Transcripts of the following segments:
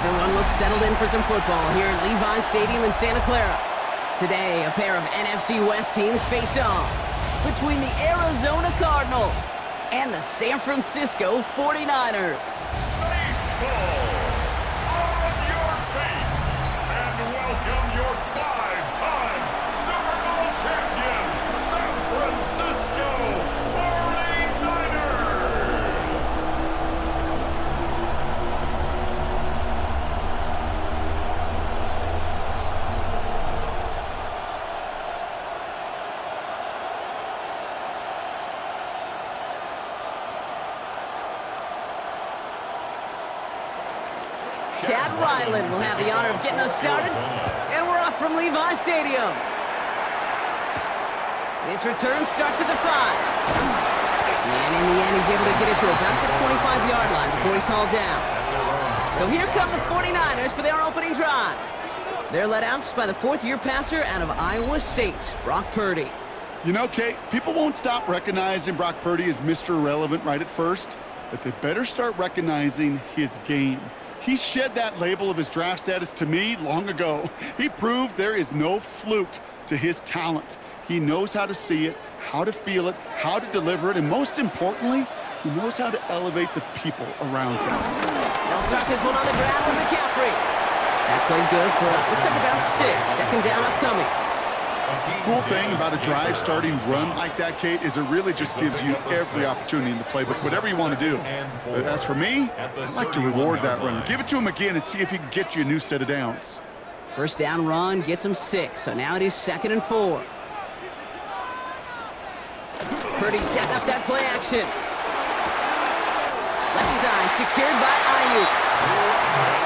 Everyone looks settled in for some football here at Levi Stadium in Santa Clara. Today, a pair of NFC West teams face off between the Arizona Cardinals and the San Francisco 49ers. Baseball on your feet, and welcome your five-time Super Bowl champion, San Francisco 49ers. Chad Ryland will have the honor of getting us started, and we're off from Levi Stadium. His return starts at the 5. And in the end, he's able to get it to about the 25-yard line before he's hauled down. So here come the 49ers for their opening drive. They're led out by the fourth-year passer out of Iowa State, Brock Purdy. You know, Kate, people won't stop recognizing Brock Purdy as Mr. Irrelevant right at first, but they better start recognizing his game. He shed that label of his draft status to me long ago. He proved there is no fluke to his talent. He knows how to see it, how to feel it, how to deliver it, and most importantly, he knows how to elevate the people around him. They'll start this one on the ground with McCaffrey. That played good for, looks like about 6. Second down upcoming. Cool thing about a drive starting run like that, Kate, is it really just gives you every opportunity in the playbook, whatever you want to do. But as for me, I like to reward that runner. Give it to him again and see if he can get you a new set of downs. First down run gets him 6, so now it is 2nd and 4. Purdy setting up that play action. Left side secured by Ayuk.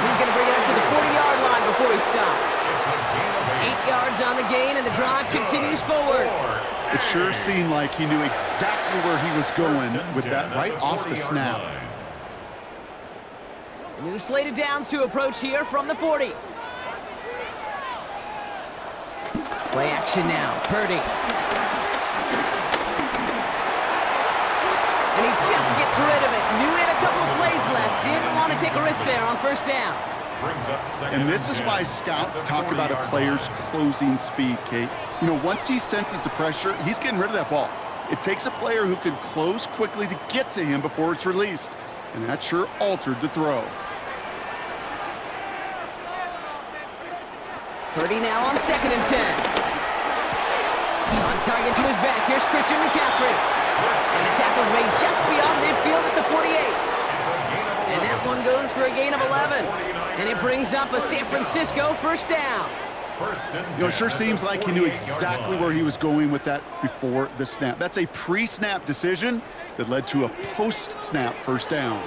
He's going to bring it up to the 40-yard line before he stops. 8 yards on the gain, and the drive continues forward. It sure seemed like he knew exactly where he was going with that right off the snap. New slate of downs to approach here from the 40. Play action now, Purdy. And he just gets rid of it. Knew he had a couple of plays left. Didn't want to take a risk there on first down. And this is why scouts talk about a player's closing speed, Kate. You know, once he senses the pressure, he's getting rid of that ball. It takes a player who can close quickly to get to him before it's released. And that sure altered the throw. Purdy now on 2nd and 10. On target to his back. Here's Christian McCaffrey. And the tackle's made just beyond midfield at the 48. And that one goes for a gain of 11. And it brings up a San Francisco first down. You know, it sure seems like he knew exactly where he was going with that before the snap. That's a pre-snap decision that led to a post-snap first down.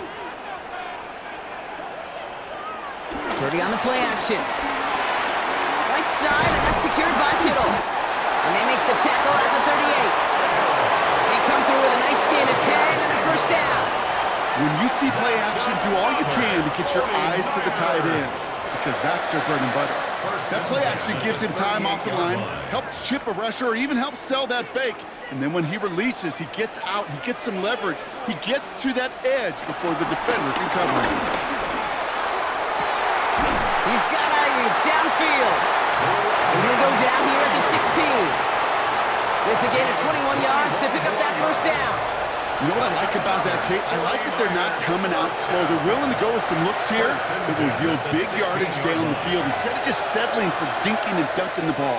Purdy on the play action. Right side, and that's secured by Kittle. And they make the tackle at the 38. They come through with a nice gain of 10 and a first down. When you see play action, do all you can to get your eyes to the tight end, because that's their bread and butter. That play action gives him time off the line, helps chip a rusher, or even helps sell that fake. And then when he releases, he gets out, he gets some leverage. He gets to that edge before the defender can cover him. He's got Ayuk downfield. And he'll go down here at the 16. It's a gain of 21 yards to pick up that first down. You know what I like about that, Kate? I like that they're not coming out slow. They're willing to go with some looks here that will yield big yardage down the field instead of just settling for dinking and dunking the ball.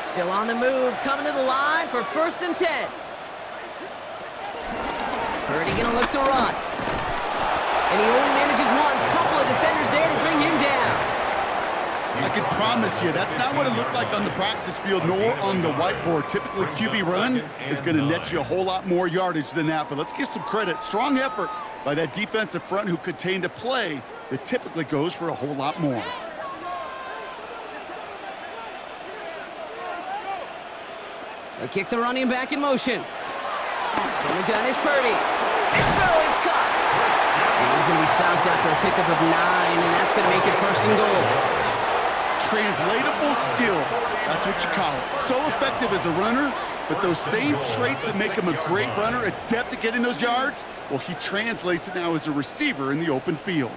Still on the move, coming to the line for 1st and 10. Purdy gonna look to run. And he only manages one. Couple of defenders there to bring him down. I can promise you, that's not what it looked like on the practice field nor on the whiteboard. Typically, QB run is going to net you a whole lot more yardage than that. But let's give some credit. Strong effort by that defensive front who contained a play that typically goes for a whole lot more. They kick the running back in motion. From the gun is Purdy. This throw is caught. And he's going to be stopped after a pickup of 9, and that's going to make it 1st and goal. Translatable skills, that's what you call it. So effective as a runner, but those same traits that make him a great runner, adept at getting those yards, well, he translates it now as a receiver in the open field.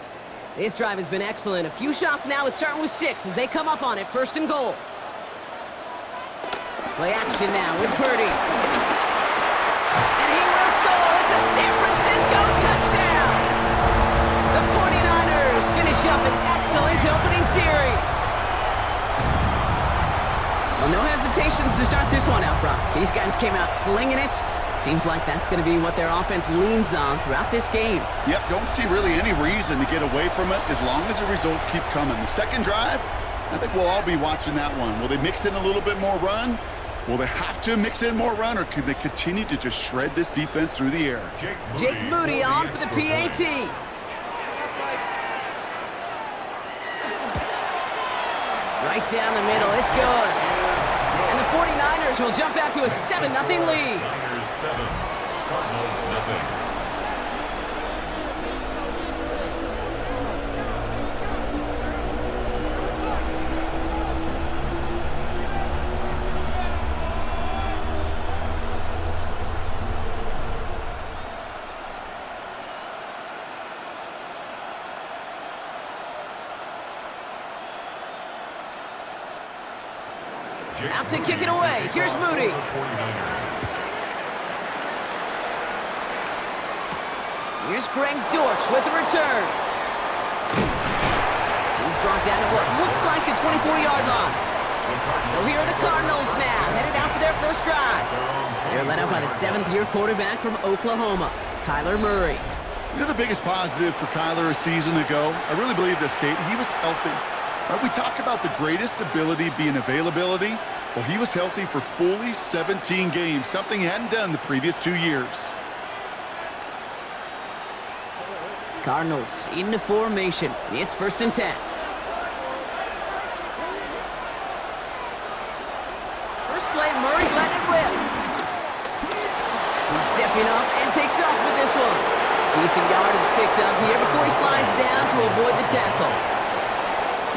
This drive has been excellent. A few shots now. It's starting with 6 as they come up on it. 1st and goal. Play action now with Purdy. And he will score. It's a San Francisco touchdown. The 49ers finish up an excellent opening series. Well, no hesitations to start this one out, Brock. These guys came out slinging it. Seems like that's going to be what their offense leans on throughout this game. Yep, don't see really any reason to get away from it as long as the results keep coming. The second drive, I think we'll all be watching that one. Will they mix in a little bit more run? Will they have to mix in more run, or could they continue to just shred this defense through the air? Jake Moody on for the PAT. Right down the middle, it's good. And the 49ers will jump out to a 7-0 lead. 7, Cardinals nothing. Out to kick it away. Here's Moody. Here's Greg Dortch with the return. He's brought down at what looks like the 24-yard line. So here are the Cardinals now, headed out for their first drive. They're led out by the 7th-year quarterback from Oklahoma, Kyler Murray. You know the biggest positive for Kyler a season ago? I really believe this, Kate. He was healthy. Right, we talk about the greatest ability being availability. Well, he was healthy for fully 17 games, something he hadn't done the previous 2 years. Cardinals into formation. It's 1st and 10. First play, Murray's letting it rip. He's stepping up and takes off with this one. Decent yardage picked up here before he slides down to avoid the tackle.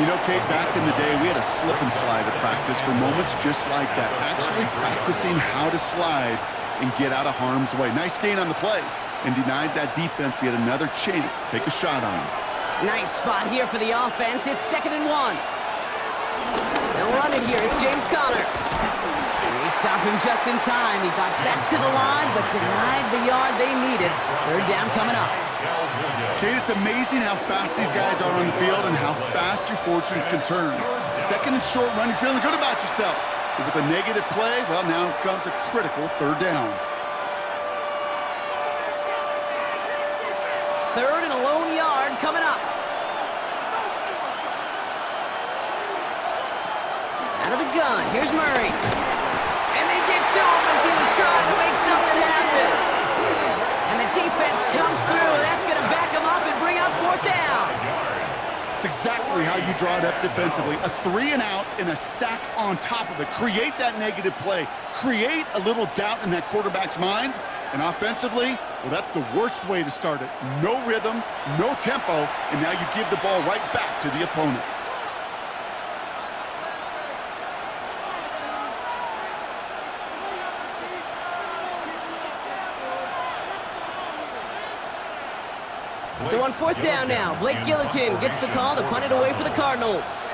You know, Kate, back in the day, we had a slip and slide at practice for moments just like that. Actually practicing how to slide and get out of harm's way. Nice gain on the play. And denied that defense yet another chance to take a shot on him. Nice spot here for the offense. It's 2nd and 1. They'll run it here. It's James Conner. And they stop him just in time. He got back to the line, but denied the yard they needed. 3rd down coming up. Kate, it's amazing how fast these guys are on the field and how fast your fortunes can turn. 2nd and short run, you're feeling good about yourself. But with a negative play, well, now comes a critical 3rd down. 3rd and a lone yard coming up. Out of the gun, here's Murray. And they get to him as he was trying to make something happen. And the defense comes through. That's going to back him up and bring up 4th down. It's exactly how you draw it up defensively. A 3 and out and a sack on top of it. Create that negative play. Create a little doubt in that quarterback's mind. And offensively, well, that's the worst way to start it. No rhythm, no tempo, and now you give the ball right back to the opponent. So on 4th down now, Blake Gillikin gets the call to punt it away for the Cardinals.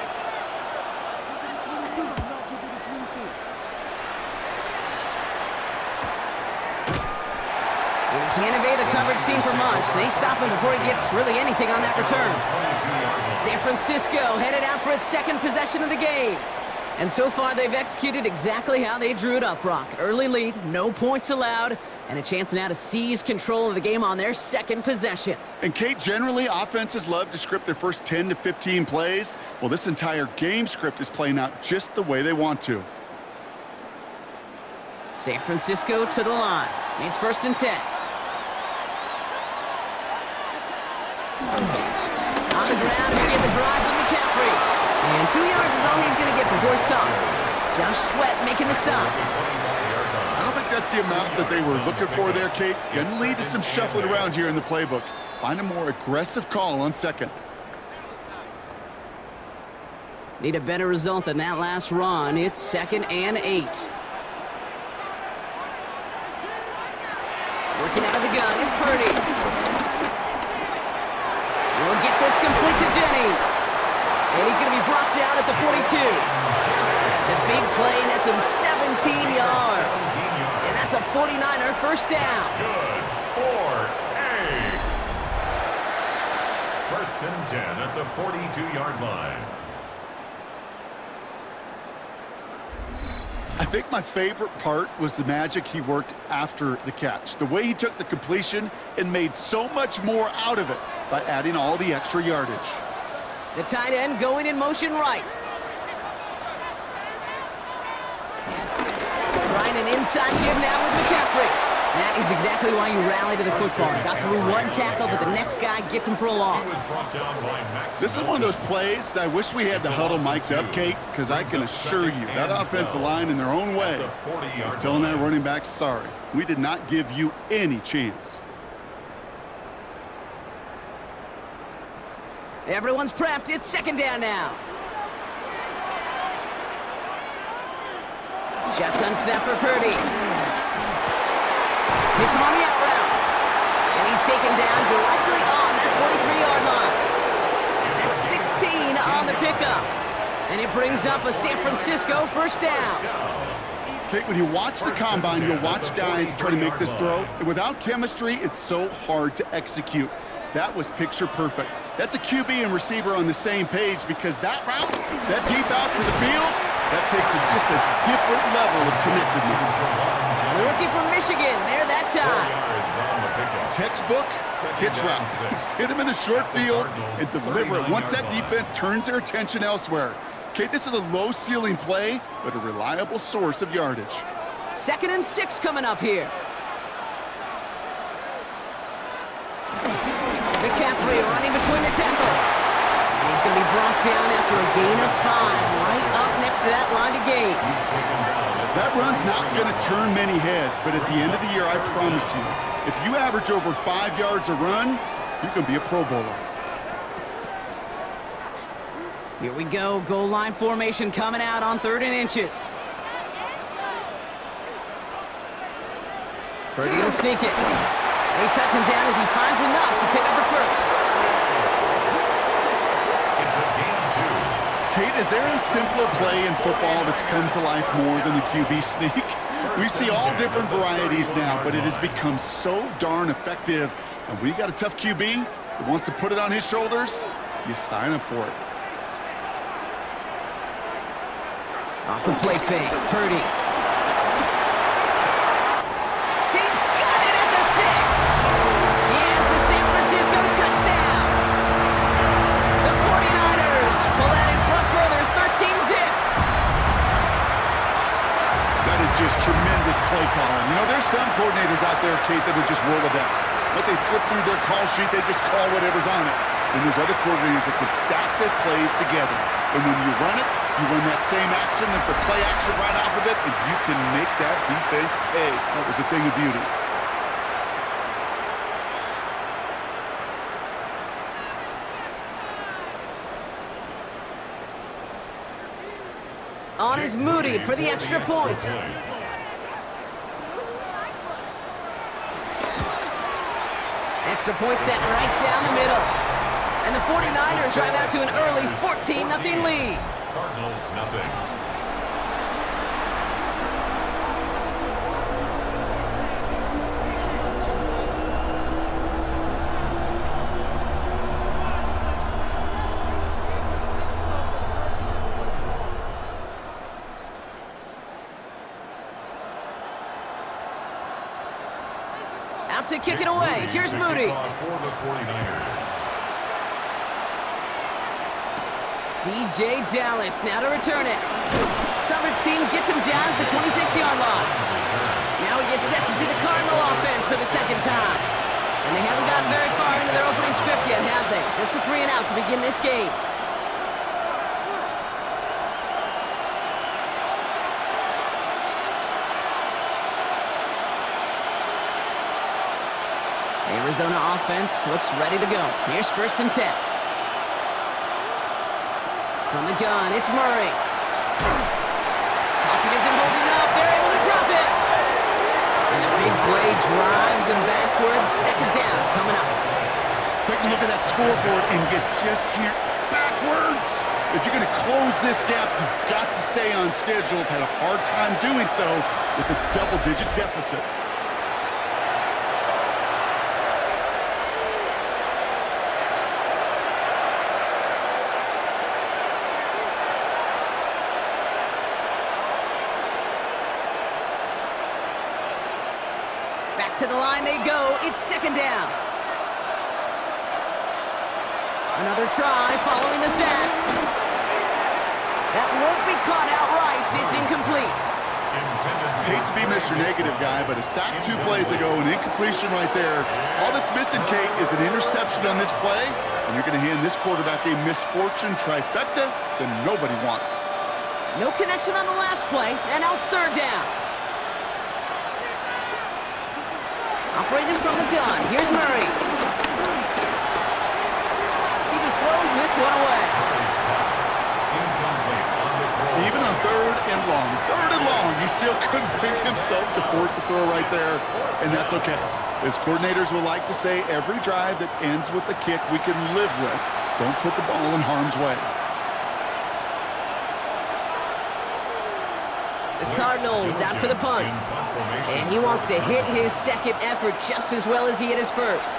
And he can't evade the coverage team for much. They stop him before he gets really anything on that return. San Francisco headed out for its 2nd possession of the game. And so far, they've executed exactly how they drew it up, Brock. Early lead, no points allowed, and a chance now to seize control of the game on their 2nd possession. And Kate, generally, offenses love to script their first 10 to 15 plays. Well, this entire game script is playing out just the way they want to. San Francisco to the line. It's 1st and 10. On the ground, begin the drive with McCaffrey. And 2 yards is all he's going to get before he's caught. Josh Sweat making the stop. I don't think that's the amount that they were looking for there, Kate. Gonna lead to some shuffling around here in the playbook. Find a more aggressive call on 2nd. Need a better result than that last run. It's 2nd and 8. Working out of the gun, it's Purdy. We'll get this complete to Jennings. And he's going to be brought down at the 42. The big play nets him 17 yards. And that's a 49er first down. Good for A. First and 10 at the 42-yard line. I think my favorite part was the magic he worked after the catch. The way he took the completion and made so much more out of it by adding all the extra yardage. The tight end going in motion right. Trying an inside give now with McCaffrey. That is exactly why you rally to the football. Got through one tackle, but the next guy gets him for a loss. This is one of those plays that I wish we had the huddle mic'd up, Kate, because I can assure you that offensive line in their own way was telling that running back, sorry, we did not give you any chance. Everyone's prepped. It's second down now. Shotgun snap for Purdy. Hits him on the out route. And he's taken down directly on that 43-yard line. That's 16 on the pickup. And it brings up a San Francisco first down. Kate, when you watch the combine, you'll watch guys try to make this throw. And without chemistry, it's so hard to execute. That was picture perfect. That's a QB and receiver on the same page because that route, that deep out to the field, that takes just a different level of connectedness. The rookie from Michigan, there that time. Textbook hitch route. Just hit him in the short field and deliver it once that defense turns their attention elsewhere. Kate, this is a low-ceiling play, but a reliable source of yardage. 2nd and 6 coming up here. McCaffrey running between the tackles. And he's going to be brought down after a gain of 5, right up next to that line of gain. That run's not going to turn many heads, but at the end of the year, I promise you, if you average over 5 yards a run, you can be a Pro Bowler. Here we go, goal line formation coming out on 3rd and inches. Purdy will sneak it. They touch him down as he finds enough to pick up the first. It's a gain of 2. Kate, is there a simpler play in football that's come to life more than the QB sneak? We see all different varieties now, but it has become so darn effective. And when you got a tough QB that wants to put it on his shoulders, you sign up for it. Off the play fake, Purdy. He's got it at the 6. He has the San Francisco touchdown. The 49ers pull that in front further, 13-zip. That is just tremendous play calling. You know, there's some coordinators out there, Kate, that would just roll the dice. But they flip through their call sheet, they just call whatever's on it. And there's other coordinators that can stack their plays together. And when you run it, you run that same action, and the play action right off of it, and you can make that defense pay. That was a thing of beauty. On is Moody for the extra point. Extra point set right down the middle. And the 49ers drive out to an early 14-0 lead. Cardinals nothing. Out to kick it away. Here's Moody. For the 49ers. DJ Dallas now to return it. Coverage team gets him down at the 26-yard line. Now he gets set to see the Cardinal offense for the 2nd time. And they haven't gotten very far into their opening script yet, have they? Just a 3 and out to begin this game. Arizona offense looks ready to go. Here's 1st and 10. From the gun, it's Murray. Pocket isn't holding up. They're able to drop it. And the big play drives them backwards. 2nd down coming up. Take a look at that scoreboard, and you just can't backwards. If you're going to close this gap, you've got to stay on schedule. Had a hard time doing so with a double-digit deficit. Back to the line they go. It's second down. Another try following the sack. That won't be caught outright. It's incomplete. Hate to be Mr. Negative guy, but a sack 2 plays ago, an incompletion right there. All that's missing, Kate, is an interception on this play, and you're going to hand this quarterback a misfortune trifecta that nobody wants. No connection on the last play, and now it's third down. Operating from the gun, here's Murray. He just throws this one away. Even on third and long, he still couldn't bring himself to force a throw right there, and that's okay. As coordinators will like to say, every drive that ends with a kick we can live with. Don't put the ball in harm's way. The Cardinals out for the punt. And he wants to hit his second effort just as well as he hit his first.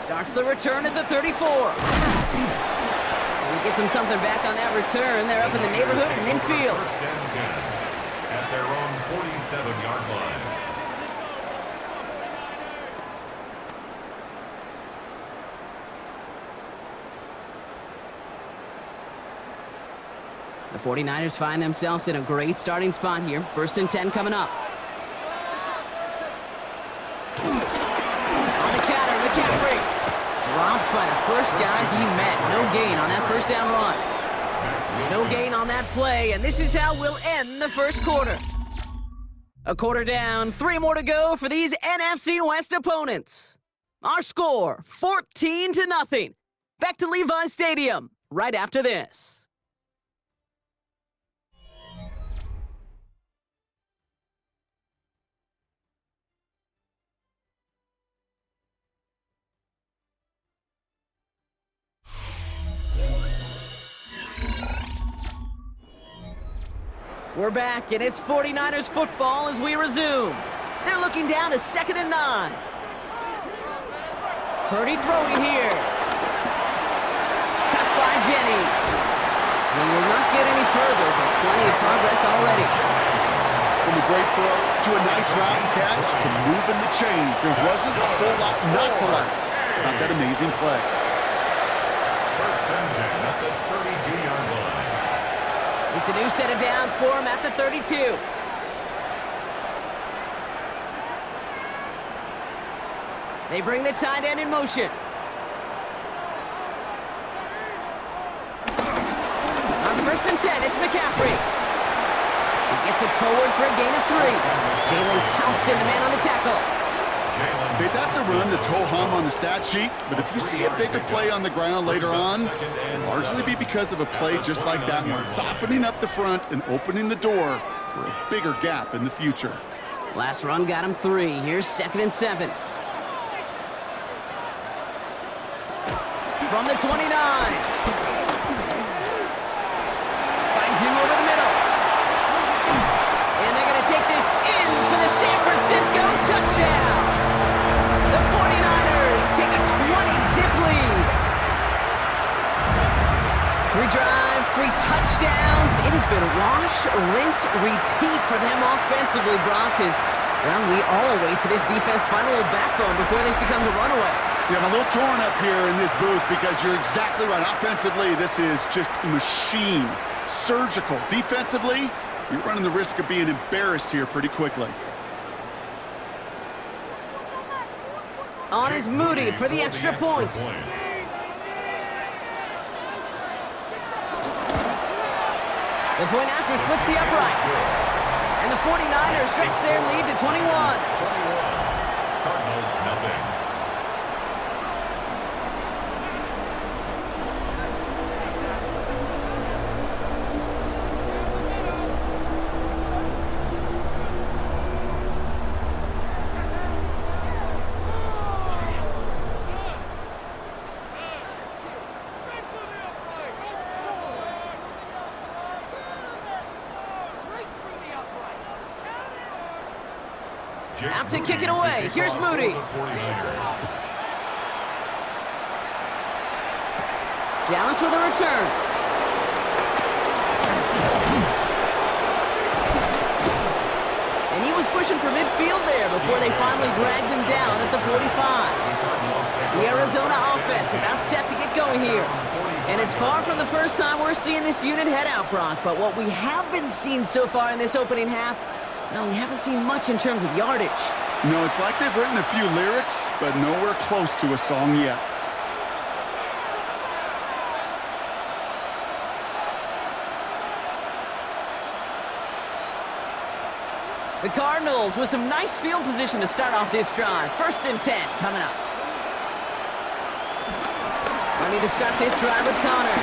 Starts the return at the 34. And he gets him something back on that return. They're up in the neighborhood and infield. First and 10 at their own 47-yard line. The 49ers find themselves in a great starting spot here. First and 10 coming up. On the counter, McCaffrey. Dropped by the first guy he met. No gain on that first down run. No gain on that play, and this is how we'll end the first quarter. A quarter down, 3 more to go for these NFC West opponents. Our score, 14-0. Back to Levi's Stadium right after this. We're back, and it's 49ers football as we resume. They're looking down to 2nd and 9. Purdy throwing here. Cut by Jennings. We will not get any further, but plenty of progress already. From a great throw to a nice route and catch to moving the chains. There wasn't a whole lot not to like about that amazing play. First and 10 at the 32-yard line. It's a new set of downs for him at the 32. They bring the tight end in motion. On first and 10, it's McCaffrey. He gets it forward for a gain of 3. Jalen Thompson, the man on the tackle. Okay, that's a run that's ho-hum on the stat sheet, but if you see a bigger play on the ground later on, it'll largely be because of a play just like that one, softening up the front and opening the door for a bigger gap in the future. Last run got him 3. Here's 2nd and 7. From the 29. Finds him over the middle. And they're going to take this in for the San Francisco touchdown. The 49ers take a 20-zip lead. 3 drives, 3 touchdowns. It has been wash, rinse, repeat for them offensively, Brock, as well, we all wait for this defense to find a little backbone before this becomes a runaway. Yeah, I'm a little torn up here in this booth because you're exactly right. Offensively, this is just a machine. Surgical. Defensively, you're running the risk of being embarrassed here pretty quickly. On is Moody for the extra point. The point after splits the uprights. And the 49ers stretch their lead to 21. Cardinals, nothing. Out to kick it away. Here's Moody. Dallas with a return. And he was pushing for midfield there before they finally dragged him down at the 45. The Arizona offense about set to get going here. And it's far from the first time we're seeing this unit head out, Brock. But what we haven't seen so far in this opening half, no, we haven't seen much in terms of yardage. No, it's like they've written a few lyrics, but nowhere close to a song yet. The Cardinals with some nice field position to start off this drive. 1st and 10 coming up. Ready to start this drive with Connor.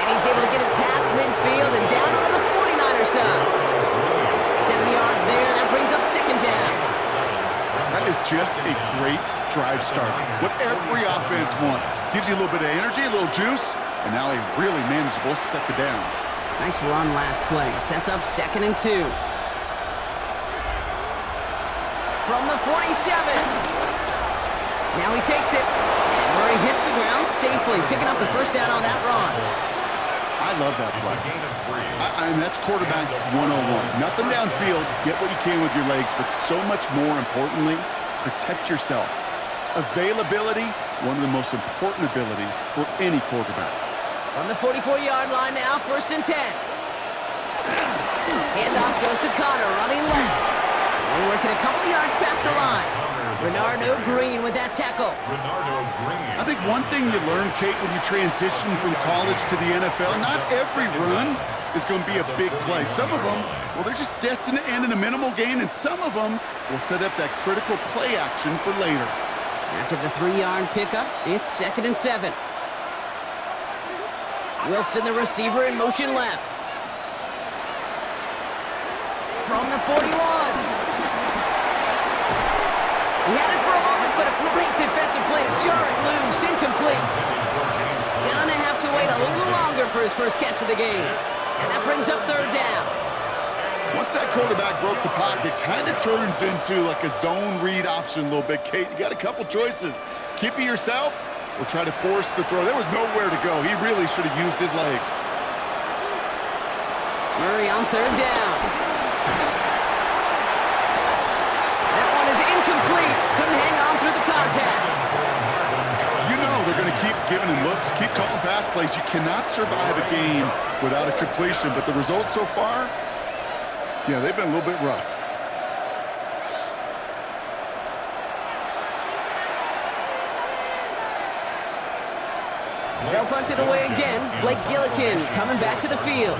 And he's able to get it past midfield and down on the 49er side. 7 yards there, that brings up 2nd down. That is just a great drive start. What every offense wants. Gives you a little bit of energy, a little juice, and now a really manageable 2nd down. Nice run last play. Sets up 2nd and 2. From the 47. Now he takes it. And Murray hits the ground safely, picking up the 1st down on that run. I love that play. I mean, that's quarterback 101. Nothing downfield. Get what you can with your legs, but so much more importantly, protect yourself. Availability, one of the most important abilities for any quarterback. From the 44-yard line now, 1st and 10. Handoff goes to Connor, running left. And working a couple yards past the line. Renardo Green with that tackle. I think one thing you learn, Kate, when you transition from college to the NFL, not every run is going to be a big play. Some of them, well, they're just destined to end in a minimal gain, and some of them will set up that critical play action for later. After the 3-yard pickup, it's 2nd and 7. Wilson, the receiver, in motion left. From the 41. He had it for a moment, but a great defensive play to jar it loose. Incomplete. Gonna have to wait a little longer for his first catch of the game. And that brings up 3rd down. Once that quarterback broke the pocket, kind of turns into like a zone read option a little bit, Kate. You got a couple choices. Keep it yourself or try to force the throw. There was nowhere to go. He really should have used his legs. Murray on 3rd down. That one is incomplete. Couldn't hang on through the contact. You know they're going to keep giving him looks, keep calling pass plays. You cannot survive a game without a completion. But the results so far, yeah, they've been a little bit rough. They'll punch it away again. Blake Gillikin coming back to the field.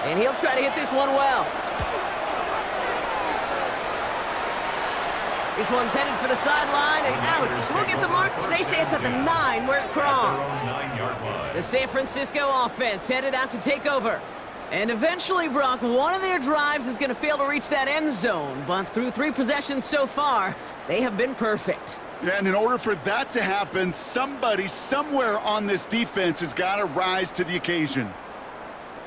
And he'll try to hit this one well. This one's headed for the sideline and out. We'll get the mark. They say it's at the 9 where it crossed. The San Francisco offense headed out to take over. And eventually, Brock, one of their drives is going to fail to reach that end zone. But through 3 possessions so far, they have been perfect. Yeah, and in order for that to happen, somebody somewhere on this defense has got to rise to the occasion.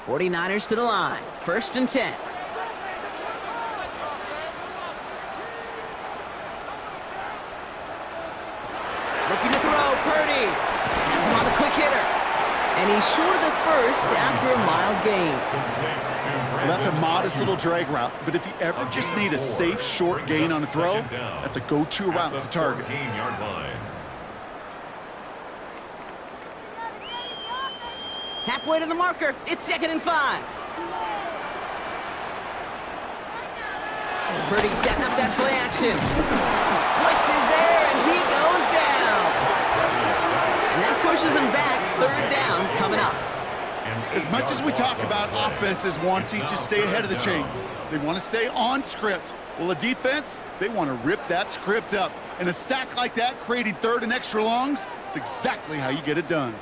49ers to the line. 1st and 10. Looking to throw, Purdy. Has him on the quick hitter. And he's short of the 1st after a mild gain. Well, that's a modest little drag route, but if you ever just need a safe, short gain on a throw, that's a go-to route to target. Halfway to the marker, it's 2nd and 5. Purdy setting up that play action. Blitz is there, and he goes down. And that pushes him back. 3rd down coming up. As much as we talk about offenses wanting to stay ahead of the chains, they want to stay on script. Well, a defense, they want to rip that script up. And a sack like that, creating 3rd and extra longs, it's exactly how you get it done.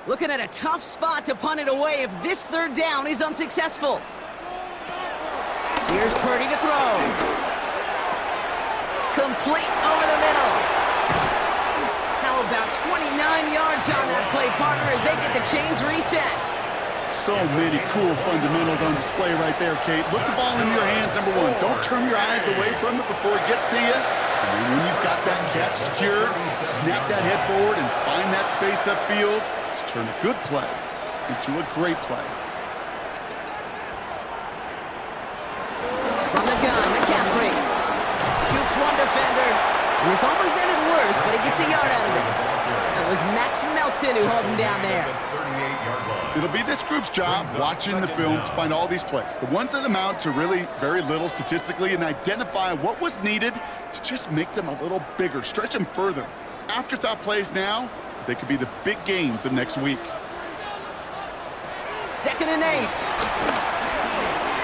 Looking at a tough spot to punt it away if this 3rd down is unsuccessful. Here's Purdy to throw. Complete over the middle. How How about 29 yards on that play, partner, as they get the chains reset? So many cool fundamentals on display right there, Kate. Look the ball in your hands, number one. Don't turn your eyes away from it before it gets to you. And then when you've got that catch secured, snap that head forward and find that space upfield to turn a good play into a great play. From the gun, McCaffrey. Jukes one defender. And this almost ended worse, but he gets a yard out of it. It was Max Melton who held him down there. It'll be this group's job watching the film to find all these plays, the ones that amount to really very little statistically, and identify what was needed to just make them a little bigger, stretch them further. Afterthought plays now, they could be the big gains of next week. 2nd and 8.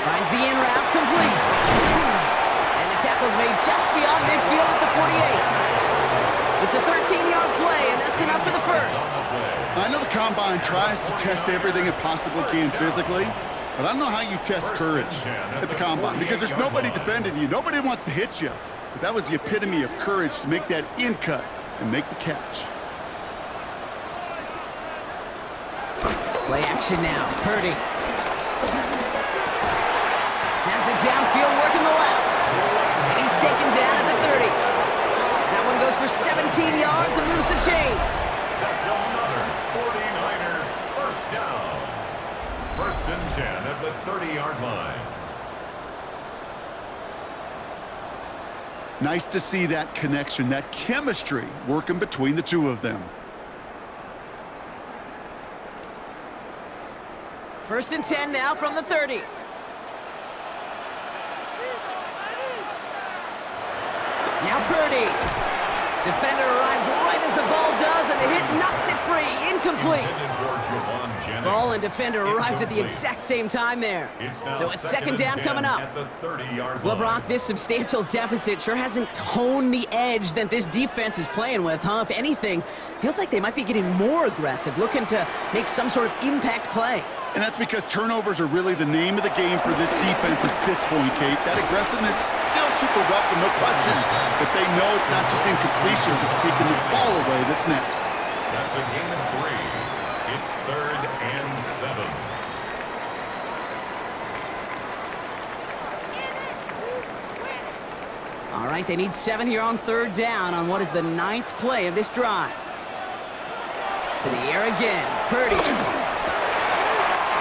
Finds the in route complete. And the tackle's made just beyond midfield at the 48. It's a 13-yard play, and that's enough for the first. I know the Combine tries to test everything it possibly can physically, but I don't know how you test courage at the Combine, because there's nobody defending you. Nobody wants to hit you. But that was the epitome of courage to make that in cut and make the catch. Play action now. Purdy. Has it downfield, working the left. And he's taken down at the 30. That one goes for 17 yards and moves the chains. That's another 49er first down. 1st and 10 at the 30-yard line. Nice to see that connection, that chemistry working between the two of them. 1st and 10 now from the 30. Now Purdy. Defender arrives right as the ball does, and the hit knocks it free. Incomplete. Ball and defender arrived at the exact same time there. So it's 2nd down coming up. Well, Brock, this substantial deficit sure hasn't toned the edge that this defense is playing with, huh? If anything, feels like they might be getting more aggressive, looking to make some sort of impact play. And that's because turnovers are really the name of the game for this defense at this point, Kate. That aggressiveness still super welcome, no question. But they know it's not just incompletions, it's taking the ball away that's next. That's a gain of 3. It's 3rd and 7. All right, they need 7 here on 3rd down on what is the 9th play of this drive. To the air again, Purdy.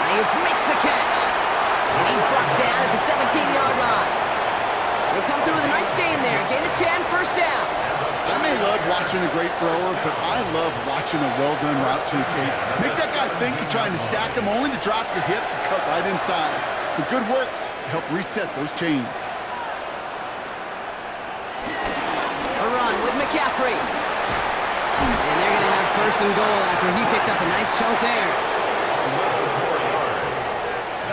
Ayuk makes the catch. And he's brought down at the 17-yard line. They come through with a nice gain there. Gain of 10, 1st down. I may love watching a great thrower, but I love watching a well-done route too, Kate. Make that guy think you're trying to stack him, only to drop your hips and cut right inside. Some good work to help reset those chains. A run with McCaffrey. And they're going to have 1st and goal after he picked up a nice chunk there.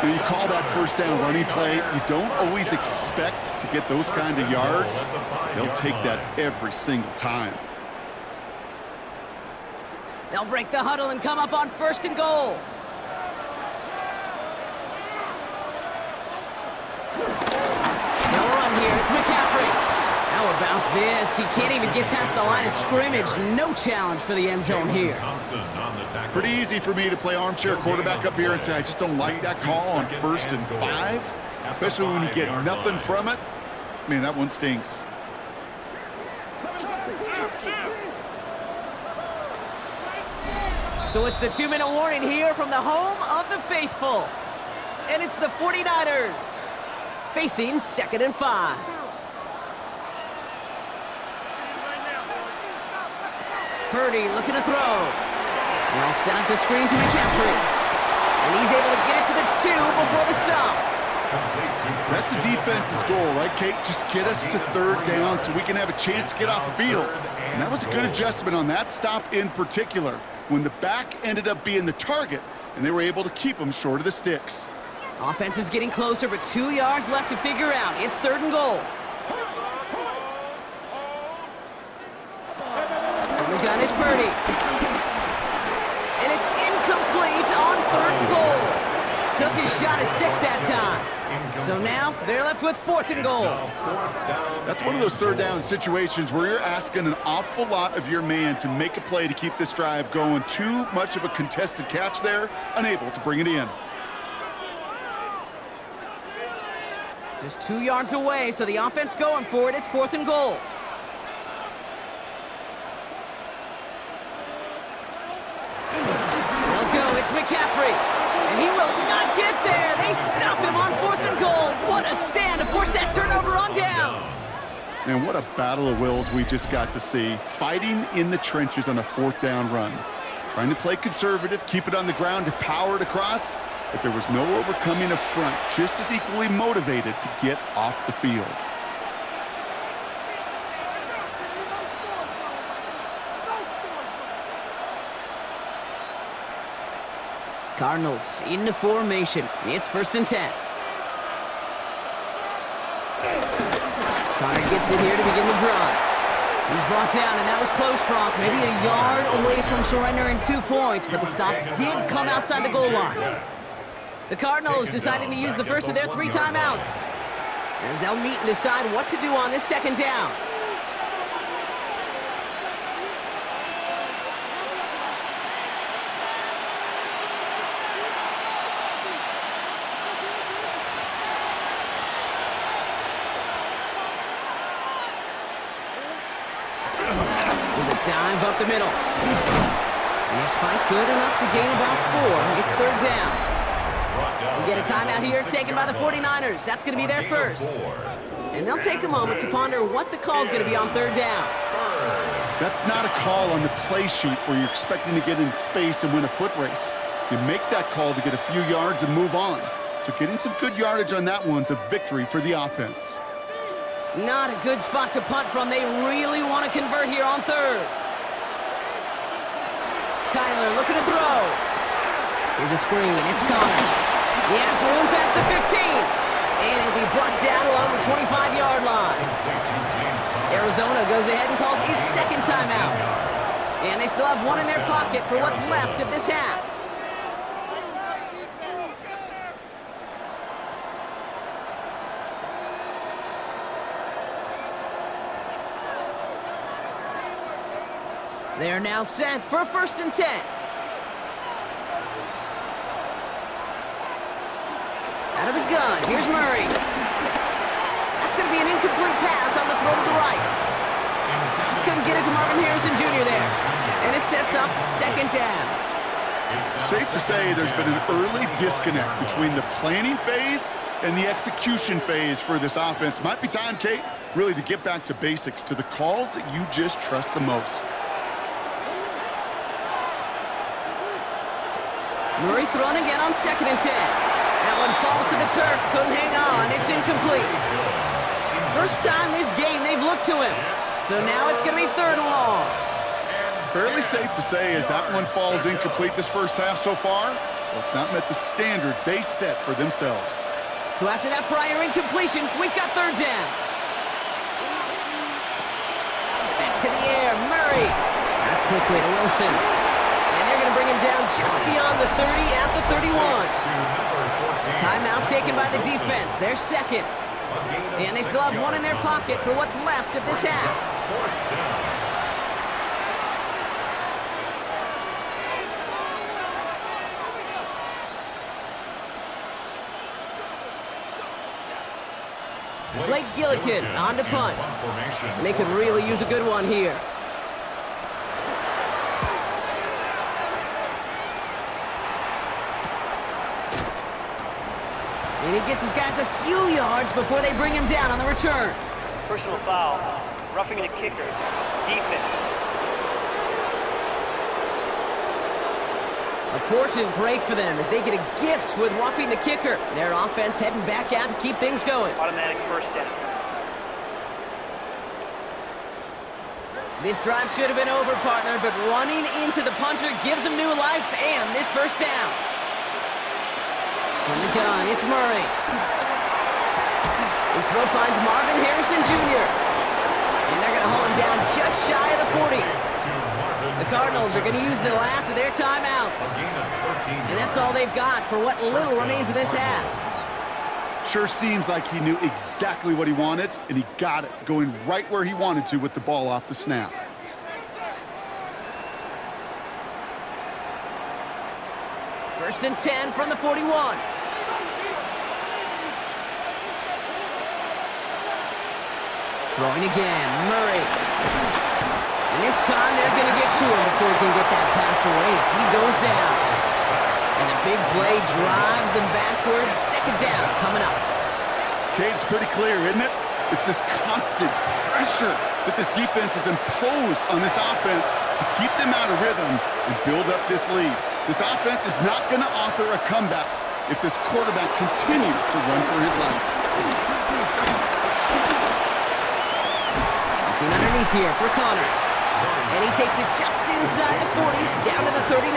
When you call that 1st down running play, you don't always expect to get those kind of yards. They'll take that every single time. They'll break the huddle and come up on 1st and goal. No run here. It's McCaffrey. How about this? He can't even get past the line of scrimmage. No challenge for the end zone here. Pretty easy for me to play armchair quarterback up here and say I just don't like that call on 1st and 5, especially when you get nothing from it. Man, that one stinks. So it's the 2-minute warning here from the home of the faithful. And it's the 49ers facing 2nd and 5. Purdy looking to throw. Well, set up the screen to McCaffrey. And he's able to get it to the 2 before the stop. That's the defense's goal, right, Kate? Just get us to 3rd down so we can have a chance to get off the field. And that was a good adjustment on that stop in particular, when the back ended up being the target, and they were able to keep them short of the sticks. Offense is getting closer, but 2 yards left to figure out. It's 3rd and goal. From the gun is Purdy. And it's incomplete on 3rd and goal. Took his shot at 6 that time. So now they're left with 4th and goal. That's one of those third down situations where you're asking an awful lot of your man to make a play to keep this drive going. Too much of a contested catch there, unable to bring it in. Just 2 yards away, so the offense going for it. It's 4th and goal. They'll go. It's McCaffrey. And he will not get there. They stop him on 4th and goal. What a stand to force that turnover on downs. And what a battle of wills we just got to see. Fighting in the trenches on a 4th down run. Trying to play conservative, keep it on the ground to power it across. But there was no overcoming a front, just as equally motivated to get off the field. Cardinals into formation. It's 1st and 10. Connor gets it here to begin the drive. He's brought down, and that was close, Brock. Maybe a yard away from surrendering 2 points, but the stop did come outside the goal line. The Cardinals deciding to use the first of their 3 timeouts, as they'll meet and decide what to do on this 2nd down. Dive up the middle. And his fight good enough to gain about 4. It's 3rd down. We get a timeout here taken by the 49ers. That's going to be their first. And they'll take a moment to ponder what the call is going to be on 3rd down. That's not a call on the play sheet where you're expecting to get in space and win a foot race. You make that call to get a few yards and move on. So getting some good yardage on that one's a victory for the offense. Not a good spot to punt from. They really want to convert here on 3rd. Kyler looking to throw. Here's a screen. It's Connor. He has room past the 15. And it'll be brought down along the 25-yard line. Arizona goes ahead and calls its 2nd timeout. And they still have 1 in their pocket for what's left of this half. They are now set for 1st and 10. Out of the gun, here's Murray. That's going to be an incomplete pass on the throw to the right. He's going to get it to Marvin Harrison Jr. there. And it sets up 2nd down. Safe to say there's been an early disconnect between the planning phase and the execution phase for this offense. Might be time, Kate, really to get back to basics, to the calls that you just trust the most. Murray thrown again on 2nd and 10. That one falls to the turf. Couldn't hang on. It's incomplete. First time this game they've looked to him. So now it's going to be 3rd and long. Fairly safe to say as that one falls incomplete this first half so far, well, it's not met the standard they set for themselves. So after that prior incompletion, we've got 3rd down. Back to the air. Murray. Not quickly to Wilson. They're going to bring him down just beyond the 30 at the 31. Timeout taken by the defense. They're 2nd. And they still have 1 in their pocket for what's left of this half. Blake Gillikin on to punt. And they could really use a good one here. And he gets his guys a few yards before they bring him down on the return. Personal foul, roughing the kicker, defense. A fortunate break for them as they get a gift with roughing the kicker. Their offense heading back out to keep things going. Automatic 1st down. This drive should have been over, partner, but running into the punter gives them new life and this 1st down. From the gun, it's Murray. His throw finds Marvin Harrison Jr. And they're going to haul him down just shy of the 40. The Cardinals are going to use the last of their timeouts. And that's all they've got for what little remains of this half. Sure seems like he knew exactly what he wanted, and he got it, going right where he wanted to with the ball off the snap. First and 10 from the 41. Throwing again, Murray. And this time they're going to get to him before he can get that pass away as he goes down. And the big play drives them backwards. Second down coming up. Okay, it's pretty clear, isn't it? It's this constant pressure that this defense has imposed on this offense to keep them out of rhythm and build up this lead. This offense is not going to author a comeback if this quarterback continues to run for his life. Looking underneath here for Connor. And he takes it just inside the 40, down to the 39.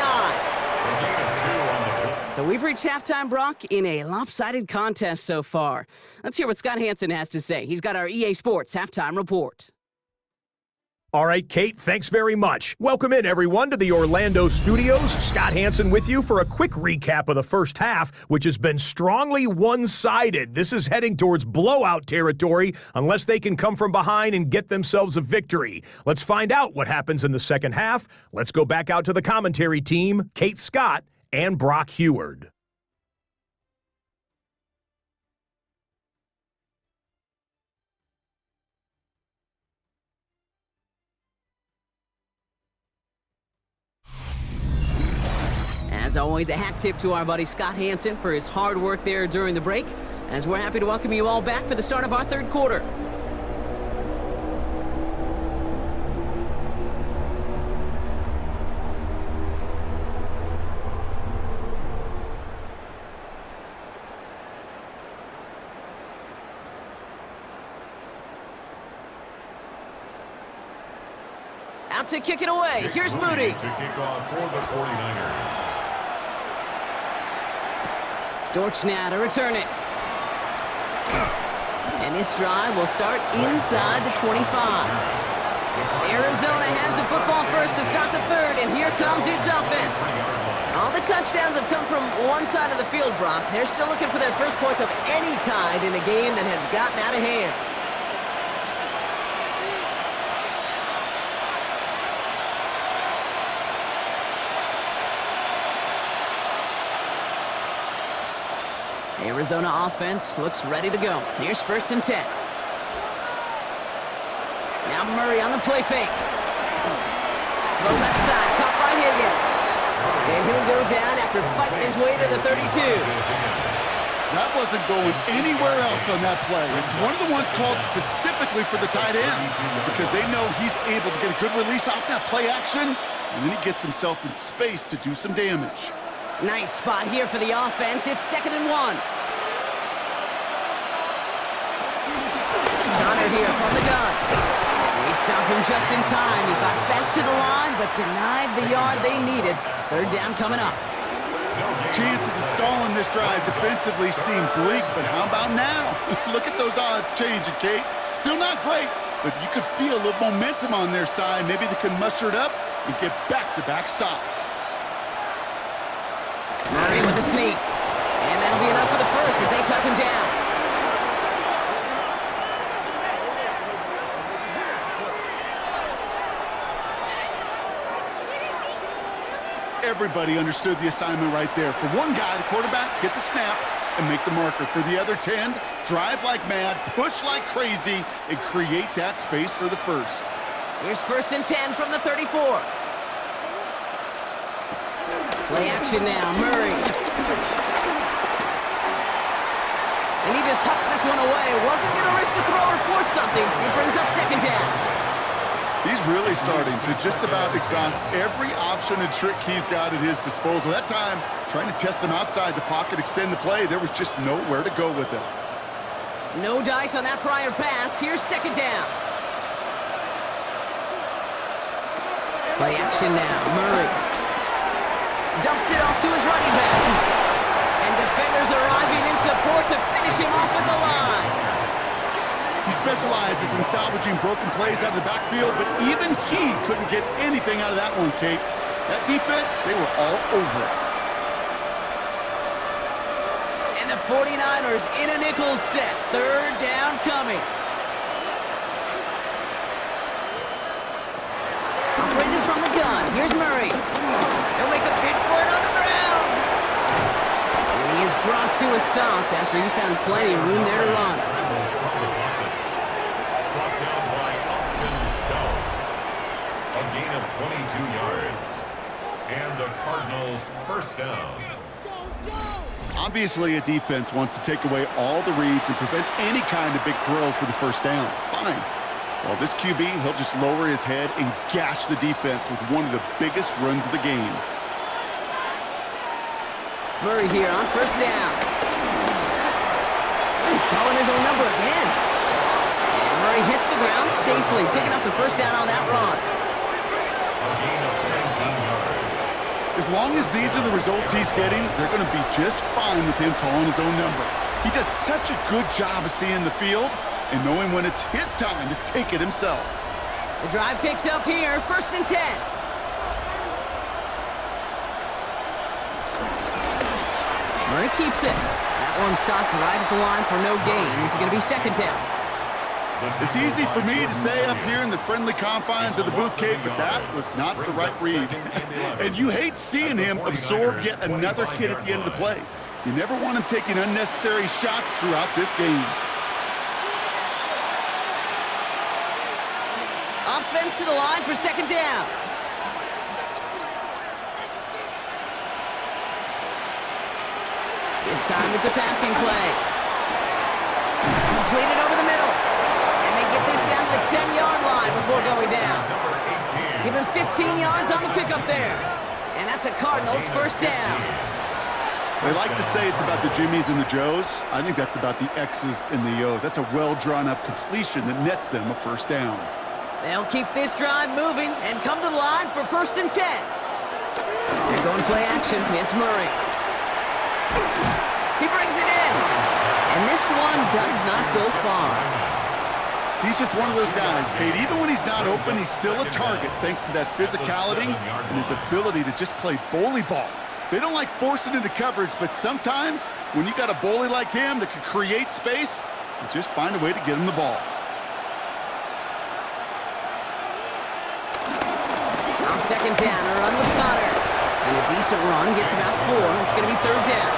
So we've reached halftime, Brock, in a lopsided contest so far. Let's hear what Scott Hansen has to say. He's got our EA Sports halftime report. All right, Kate, thanks very much. Welcome in, everyone, to the Orlando studios. Scott Hansen with you for a quick recap of the first half, which has been strongly one-sided. This is heading towards blowout territory unless they can come from behind and get themselves a victory. Let's find out what happens in the second half. Let's go back out to the commentary team, Kate Scott and Brock Heward. As always, a hat tip to our buddy Scott Hansen for his hard work there during the break, as we're happy to welcome you all back for the start of our third quarter. Out to kick it away. Here's Moody. To kick off for the 49ers. Dortch now to return it. And this drive will start inside the 25. Arizona has the football first to start the third, and here comes its offense. All the touchdowns have come from one side of the field, Brock. They're still looking for their first points of any kind in a game that has gotten out of hand. Arizona offense looks ready to go. Here's first and 10. Now Murray on the play fake. Throw left side, caught by Higgins. And he'll go down after fighting his way to the 32. That wasn't going anywhere else on that play. It's one of the ones called specifically for the tight end because they know he's able to get a good release off that play action, and then he gets himself in space to do some damage. Nice spot here for the offense. It's 2nd and 1. Connor here from the gun. They stopped him just in time. He got back to the line, but denied the yard they needed. Third down coming up. Chances of stalling this drive defensively seem bleak, but how about now? Look at those odds changing, Kate. Still not great, but you could feel a little momentum on their side. Maybe they can muster it up and get back-to-back stops. Murray with a sneak. And that'll be enough for the first as they touch him down. Everybody understood the assignment right there. For one guy, the quarterback, get the snap and make the marker. For the other 10, drive like mad, push like crazy, and create that space for the first. Here's first and 10 from the 34. Play action now, Murray. And he just hucks this one away. Wasn't going to risk a throw or force something. It brings up second down. He's really starting to just about exhaust every option and trick he's got at his disposal. That time, trying to test him outside the pocket, extend the play, there was just nowhere to go with it. No dice on that prior pass. Here's second down. Play action now, Murray. Dumps it off to his running back. And defenders arriving in support to finish him off at the line. He specializes in salvaging broken plays out of the backfield, but even he couldn't get anything out of that one, Kate. That defense, they were all over it. And the 49ers in a nickel set. Third down coming. Operating from the gun. Here's Murray. He'll make a bid for it on the ground. And he is brought to a stop after he found plenty of room there to run. Brought down by Upton Stone. A gain of 22 yards. And the Cardinals first down. Obviously, a defense wants to take away all the reads and prevent any kind of big throw for the first down. Fine. Well, this QB, he'll just lower his head and gash the defense with one of the biggest runs of the game. Murray here on first down. He's calling his own number again. And Murray hits the ground safely, picking up the first down on that run. A gain of 19 yards. As long as these are the results he's getting, they're going to be just fine with him calling his own number. He does such a good job of seeing the field and knowing when it's his time to take it himself. The drive picks up here, first and 10. Murray keeps it. That one stopped right at the line for no gain. This is going to be second down. It's easy for me to say up here in the friendly confines of the booth, Kate, but that was not the right read. And you hate seeing him absorb yet another hit at the end of the play. You never want him taking unnecessary shots throughout this game. Offense to the line for second down. This time it's a passing play. Completed over the middle. And they get this down to the 10-yard line before going down. Give him 15 yards on the pickup there. And that's a Cardinals first down. They like to say it's about the Jimmies and the Joes. I think that's about the X's and the O's. That's a well-drawn-up completion that nets them a first down. They'll keep this drive moving and come to the line for first and 10. They're going play action. It's Murray. He brings it in. And this one does not go far. He's just one of those guys, Kate. Even when he's not open, he's still a target thanks to that physicality and his ability to just play bully ball. They don't like forcing into coverage, but sometimes when you got a bully like him that can create space, you just find a way to get him the ball. On second down, a run with Connor. And a decent run gets about 4. It's going to be third down.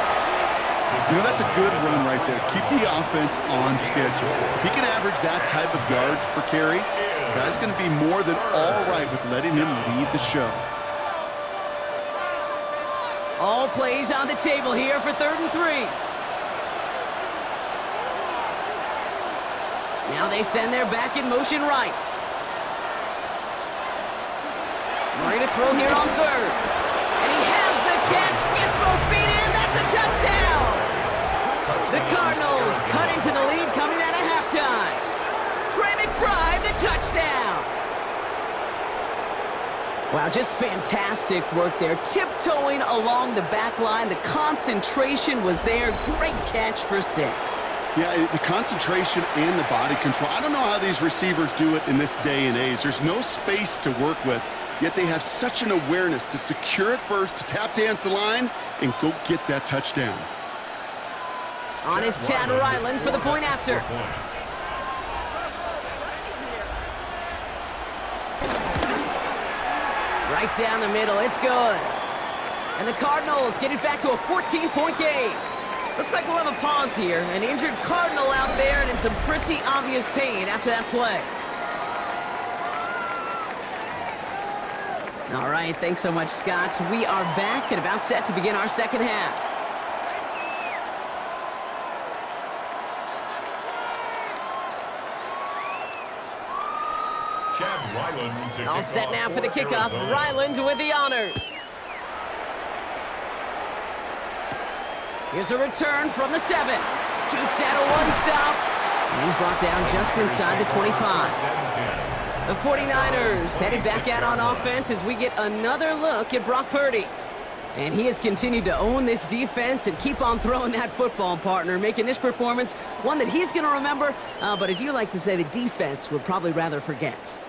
You know, that's a good run right there. Keep the offense on schedule. If he can average that type of yards per carry, this guy's going to be more than all right with letting him lead the show. All plays on the table here for third and 3. Now they send their back in motion right. Murray to throw here on third. And he has the catch, gets both feet in, that's a touchdown! The Cardinals cut into the lead coming out of halftime. Trey McBride, the touchdown! Wow, just fantastic work there. Tiptoeing along the back line. The concentration was there. Great catch for 6. Yeah, the concentration and the body control. I don't know how these receivers do it in this day and age. There's no space to work with, yet they have such an awareness to secure it first, to tap dance the line, and go get that touchdown. On is Chad Ryland for the point after. Right down the middle, it's good. And the Cardinals get it back to a 14-point game. Looks like we'll have a pause here. An injured Cardinal out there and in some pretty obvious pain after that play. All right, thanks so much, Scott. We are back and about set to begin our second half. All set now for the kickoff. Ryland with the honors. Here's a return from the 7. Jukes out a one-stop. And he's brought down just inside the 25. The 49ers headed back out on offense as we get another look at Brock Purdy. And he has continued to own this defense and keep on throwing that football, partner, making this performance one that he's going to remember, but as you like to say, the defense would probably rather forget.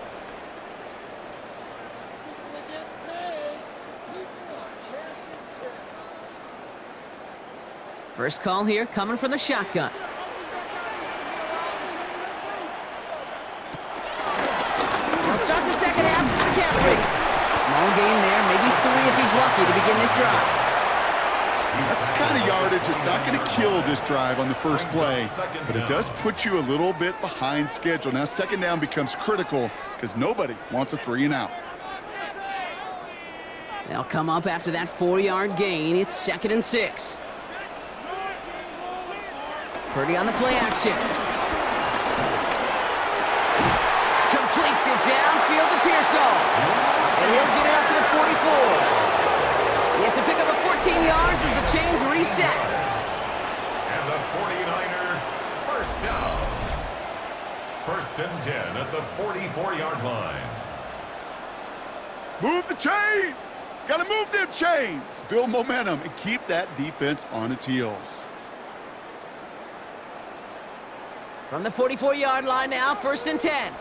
First call here coming from the shotgun. They'll start the second half with McCaffrey. Small gain there, maybe 3 if he's lucky to begin this drive. That's the kind of yardage it's not going to kill this drive on the first play, but it does put you a little bit behind schedule. Now second down becomes critical because nobody wants a 3-and-out. They'll come up after that 4-yard gain. It's 2nd and 6. Purdy on the play action. Completes it downfield to Pearsall. And he'll get it up to the 44. It's a pickup of 14 yards as the chains reset. And the 49er first down. 1st and 10 at the 44-yard line. Move the chains! Gotta move them chains! Build momentum and keep that defense on its heels. From the 44-yard line now, 1st and 10.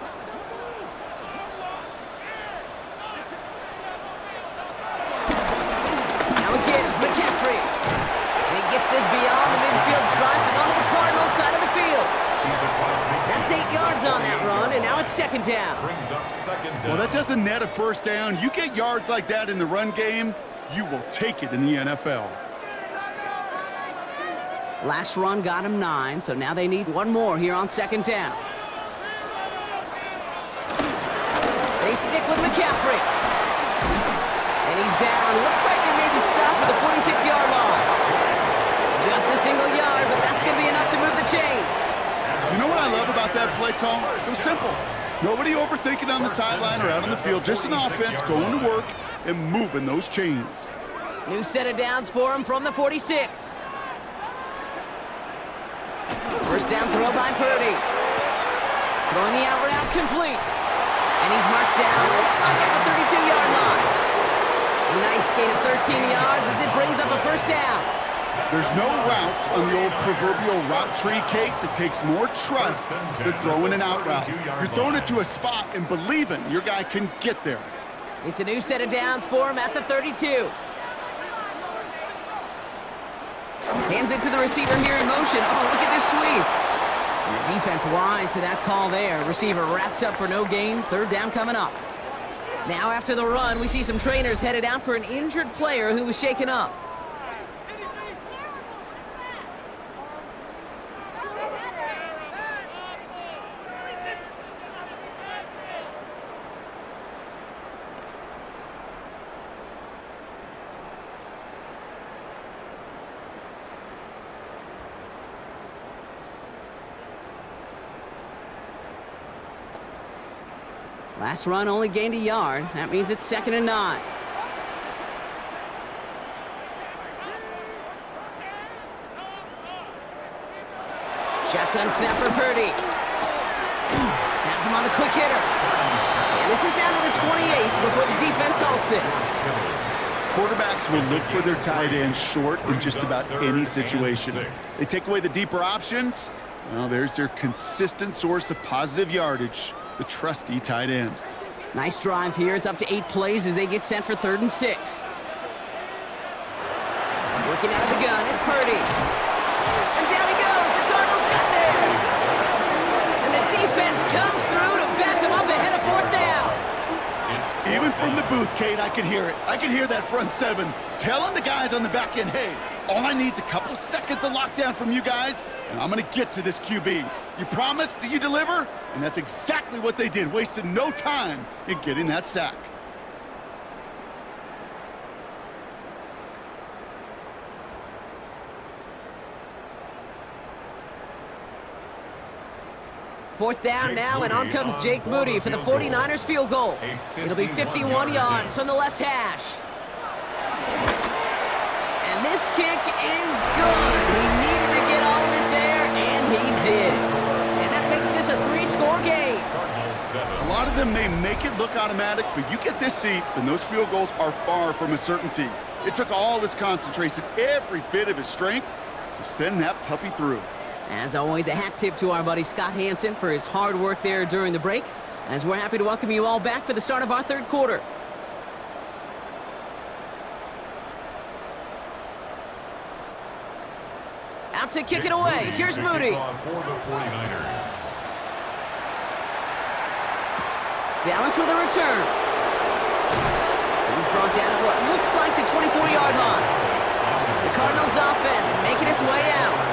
McCaffrey. And he gets this beyond the midfield stripe and onto the Cardinals side of the field. That's 8 yards on that run, and now it's 2nd down. Brings up 2nd down. Well, that doesn't net a 1st down. You get yards like that in the run game, you will take it in the NFL. Last run got him 9, so now they need 1 more here on 2nd down. They stick with McCaffrey. And he's down. Looks like they made the stop at the 46-yard line. Just a single yard, but that's going to be enough to move the chains. You know what I love about that play call? It was simple. Nobody overthinking on the sideline or out on the field. Just an offense going to work and moving those chains. New set of downs for him from the 46. First down throw by Purdy. Throwing the out route complete. And he's marked down. Looks like at the 32-yard line. A nice gain of 13 yards as it brings up a 1st down. There's no routes on the old proverbial route tree, Kate, that takes more trust than throwing an out route. You're throwing it to a spot and believing your guy can get there. It's a new set of downs for him at the 32. Hands it to the receiver here in motion. Oh, look at this sweep. And the defense wise to that call there. Receiver wrapped up for no gain. 3rd down coming up. Now after the run, we see some trainers headed out for an injured player who was shaken up. Last run only gained a yard. That means it's 2nd and 9. Shotgun snap for Purdy. Has him on the quick hitter. And this is down to the 28 before the defense halts it. Quarterbacks will look for their tight end short in just about any situation. They take away the deeper options. Well, there's their consistent source of positive yardage. The trusty tight end. Nice drive here. It's up to 8 plays as they get set for 3rd and 6. Working out of the gun. It's Purdy. And down he goes. The Cardinals got there. And the defense comes through to back them up ahead of 4th down. Even from the booth, Kate, I could hear it. I could hear that front 7 telling the guys on the back end, hey, all I need is a couple seconds of lockdown from you guys, and I'm going to get to this QB. You promise that you deliver? And that's exactly what they did, wasted no time in getting that sack. Fourth down now, and on comes Jake Moody for the 49ers field goal. It'll be 51 yards from the left hash. And this kick is good. He needed to get all of it there, and he did. And that makes this a 3-score game. A lot of them may make it look automatic, but you get this deep, and those field goals are far from a certainty. It took all his concentration, every bit of his strength, to send that puppy through. As always, a hat tip to our buddy Scott Hansen for his hard work there during the break, as we're happy to welcome you all back for the start of our 3rd quarter. Out to kick it away. Here's Moody. For the 49ers. Dallas with a return. He's brought down at what looks like the 24-yard line. The Cardinals offense making its way out.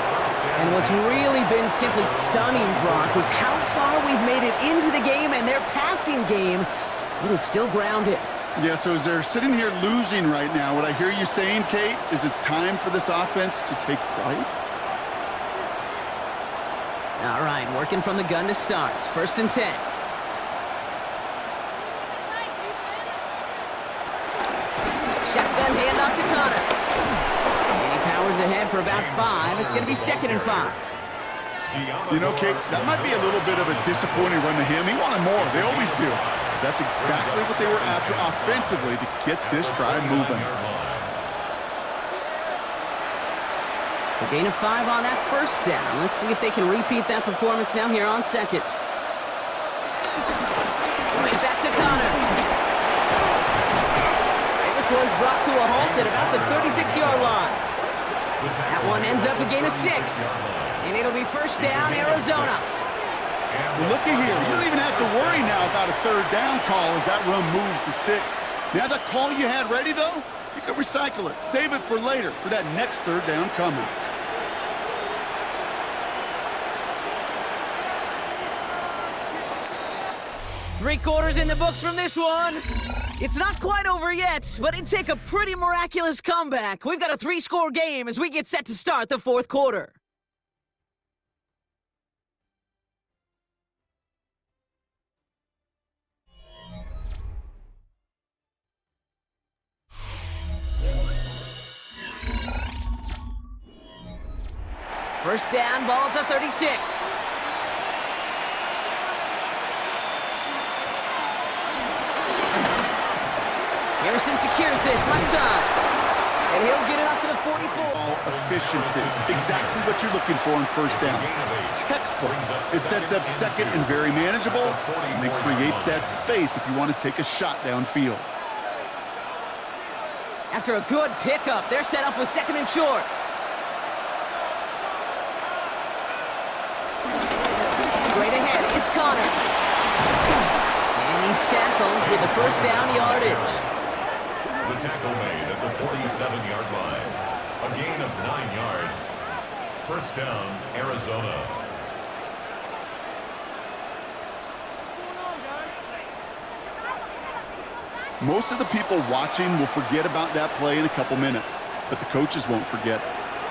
And what's really been simply stunning, Brock, is how far we've made it into the game, and their passing game, it is still grounded. Yeah, so as they're sitting here losing right now, what I hear you saying, Kate, is it's time for this offense to take flight? All right, working from the gun to start. 1st and 10. Shotgun handoff to Connor. And he powers ahead for about 5. It's going to be 2nd and 5. You know, Kate, that might be a little bit of a disappointing run to him. He wanted more. They always do. That's exactly what they were after offensively to get this drive moving. So gain of 5 on that 1st down. Let's see if they can repeat that performance now here on 2nd. Right back to Connor. And this one's brought to a halt at about the 36-yard line. That one ends up a gain of 6. And it'll be 1st down, Arizona. Well, looky here. You don't even have to worry now about a 3rd down call as that run moves the sticks. Now that call you had ready, though, you can recycle it. Save it for later for that next 3rd down coming. Three quarters in the books from this one. It's not quite over yet, but it'd take a pretty miraculous comeback. We've got a 3-score game as we get set to start the 4th quarter. First down, ball at the 36. Harrison secures this left side. And he'll get it up to the 44. Efficiency. Exactly what you're looking for in 1st down. Textbook. It sets up 2nd and very manageable, and it creates that space if you want to take a shot downfield. After a good pickup, they're set up with 2nd and short. Straight ahead, it's Connor. And he's tackled with the 1st down yardage. The tackle made at the 47-yard line. A gain of 9 yards. 1st down, Arizona. Most of the people watching will forget about that play in a couple minutes, but the coaches won't forget.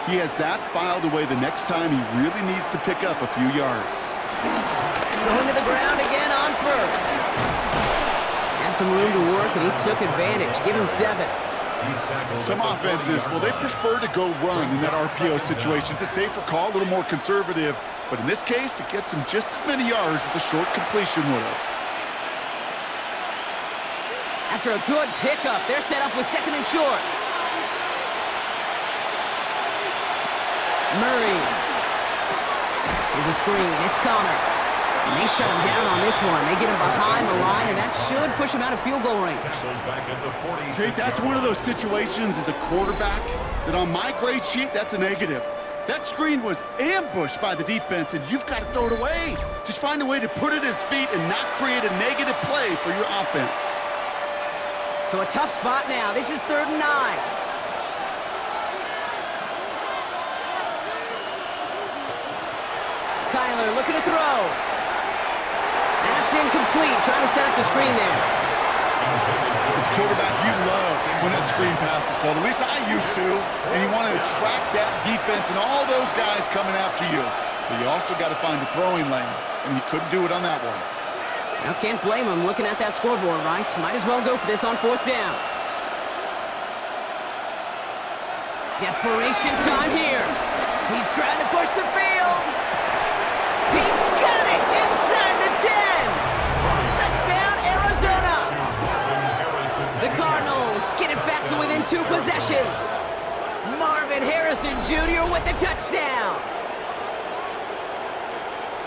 He has that filed away the next time he really needs to pick up a few yards. Going to the ground again on 1st. Had some room to work, and he took advantage. Give him 7. Some offenses, well, they prefer to go run in that RPO situation. It's a safer call, a little more conservative. But in this case, it gets him just as many yards as a short completion would have. After a good pickup, they're set up with 2nd and short. Murray. Here's a screen. It's Connor. And they shut him down on this one. They get him behind the line, and that should push him out of field goal range. Kate, that's one of those situations as a quarterback that on my grade sheet, that's a negative. That screen was ambushed by the defense, and you've got to throw it away. Just find a way to put it at his feet and not create a negative play for your offense. So a tough spot now. This is 3rd and 9. Kyler looking to throw. That's incomplete. Trying to set up the screen there. As a quarterback, you love when that screen pass is called. At least I used to. And you want to attract that defense and all those guys coming after you. But you also got to find the throwing lane. And he couldn't do it on that one. Now, can't blame him looking at that scoreboard, right? Might as well go for this on 4th down. Desperation time here. He's trying to push the field. He's got it inside the 10. Touchdown, Arizona. The Cardinals get it back to within 2 possessions. Marvin Harrison Jr. with the touchdown.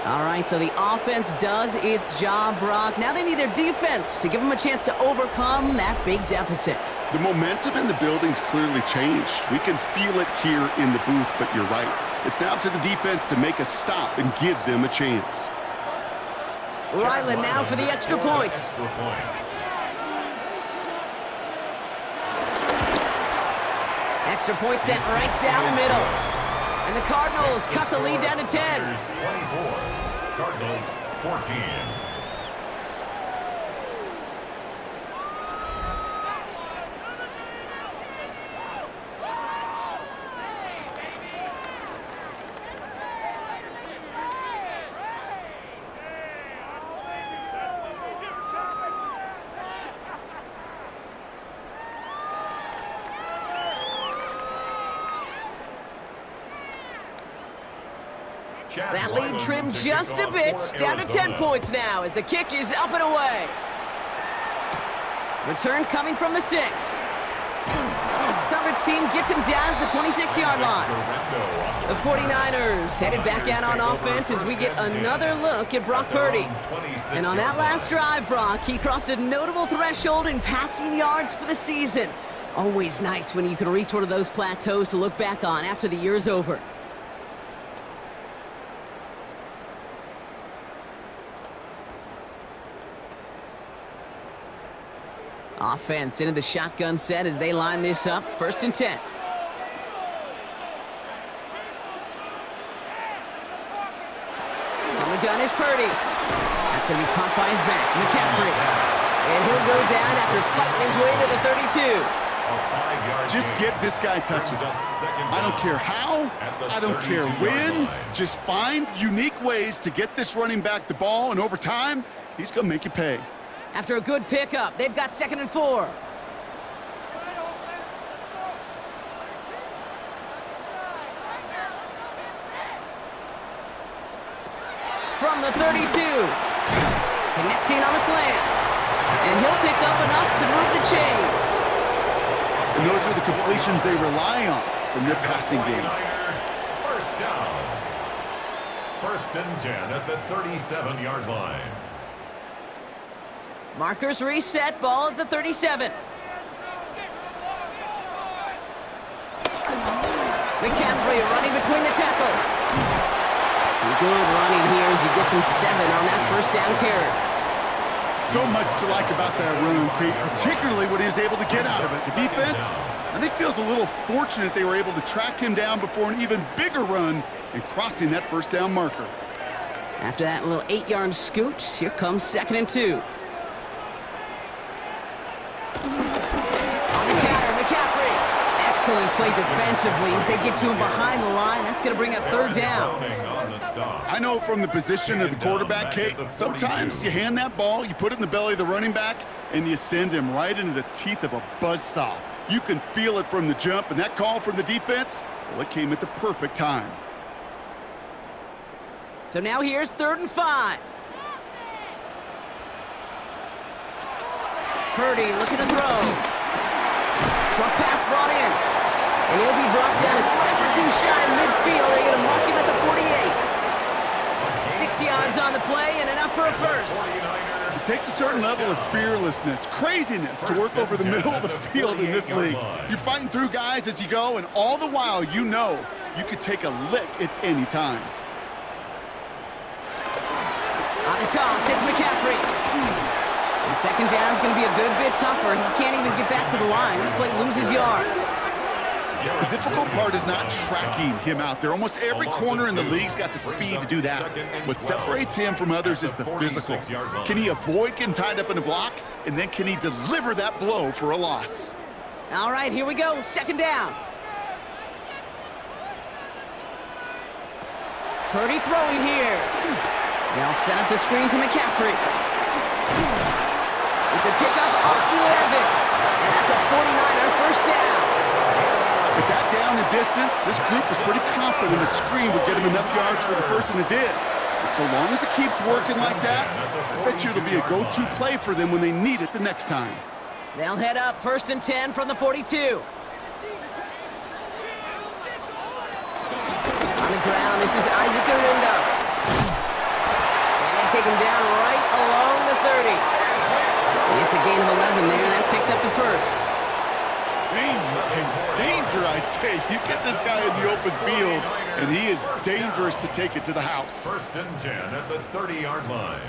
All right, so the offense does its job, Brock. Now they need their defense to give them a chance to overcome that big deficit. The momentum in the building's clearly changed. We can feel it here in the booth, but you're right. It's now up to the defense to make a stop and give them a chance. Ryland now for the extra point. Extra point sent right down the middle. And the Cardinals cut the lead down to 10. 24, Cardinals 14. That lead trimmed just a bit, down to 10 points now as the kick is up and away. Return coming from the 6. Coverage team gets him down at the 26-yard line. The 49ers headed back out on offense as we get another look at Brock Purdy. And on that last drive, Brock, he crossed a notable threshold in passing yards for the season. Always nice when you can reach one of those plateaus to look back on after the year's over. Offense into the shotgun set as they line this up. 1st and 10. From the gun is Purdy. That's going to be caught by his back. McCaffrey. And he'll go down after fighting his way to the 32. Just get this guy touches. I don't care how, I don't care when. Just find unique ways to get this running back the ball, and over time, he's going to make you pay. After a good pickup, they've got 2nd and 4. From the 32. Connecting on the slant. And he'll pick up enough to move the chains. And those are the completions they rely on from their passing game. 1st down. 1st and 10 at the 37-yard line. Markers reset, ball at the 37. McCaffrey running between the tackles. Some good running here as he gets him 7 on that 1st down carry. So much to like about that run, Kate, particularly what he was able to get out of it. The defense, I think, feels a little fortunate they were able to track him down before an even bigger run and crossing that 1st down marker. After that little 8-yard scoot, here comes 2nd and 2. On the counter, McCaffrey. Excellent play defensively as they get to him behind the line. That's going to bring up 3rd down. I know from the position of the quarterback, Kate, sometimes you hand that ball, you put it in the belly of the running back, and you send him right into the teeth of a buzzsaw. You can feel it from the jump, and that call from the defense, well, it came at the perfect time. So now here's 3rd and 5. Purdy looking to throw. Short pass brought in. And he'll be brought down a step or 2 shy of midfield. They're going to mark him at the 48. 6 yards on the play and enough for a 1st. It takes a certain level of fearlessness, craziness to work over the middle of the field in this league. You're fighting through guys as you go, and all the while you know you could take a lick at any time. On the toss, it's McCaffrey. And 2nd down is going to be a good bit tougher. He can't even get back to the line. This play loses yards. The difficult part is not tracking him out there. Almost every corner in the league's got the speed to do that. What separates him from others is the physical. Can he avoid getting tied up in a block? And then can he deliver that blow for a loss? All right, here we go. 2nd down. Purdy throwing here. They'll set up the screen to McCaffrey. It's a pickup off 11. And that's a 49er 1st down. With that down and distance, this group was pretty confident the screen would get him enough yards for the 1st, and it did. And so long as it keeps working like that, I bet you it'll be a go-to play for them when they need it the next time. They'll head up 1st and 10 from the 42. On the ground, this is Isaac Arindo. And they take him down right along the 30. It's a gain of 11 there. That picks up the 1st. Danger, I say. You get this guy in the open field, and he is dangerous to take it to the house. 1st and 10 at the 30-yard line.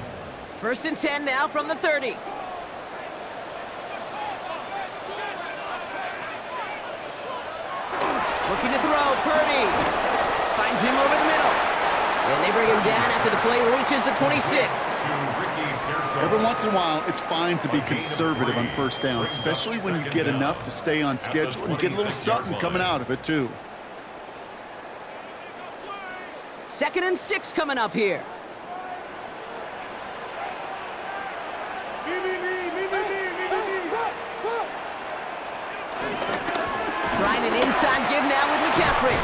1st and 10 now from the 30. Looking to throw, Purdy. Finds him over the middle. And they bring him down after the play reaches the 26. Every once in a while, it's fine to be conservative on 1st down, especially when you get enough to stay on schedule and you get a little something coming out of it, too. 2nd and 6 coming up here. Trying an inside give now with McCaffrey.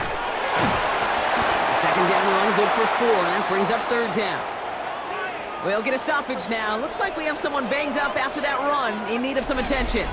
2nd down run, good for 4. That brings up 3rd down. We'll get a stoppage now. Looks like we have someone banged up after that run, in need of some attention.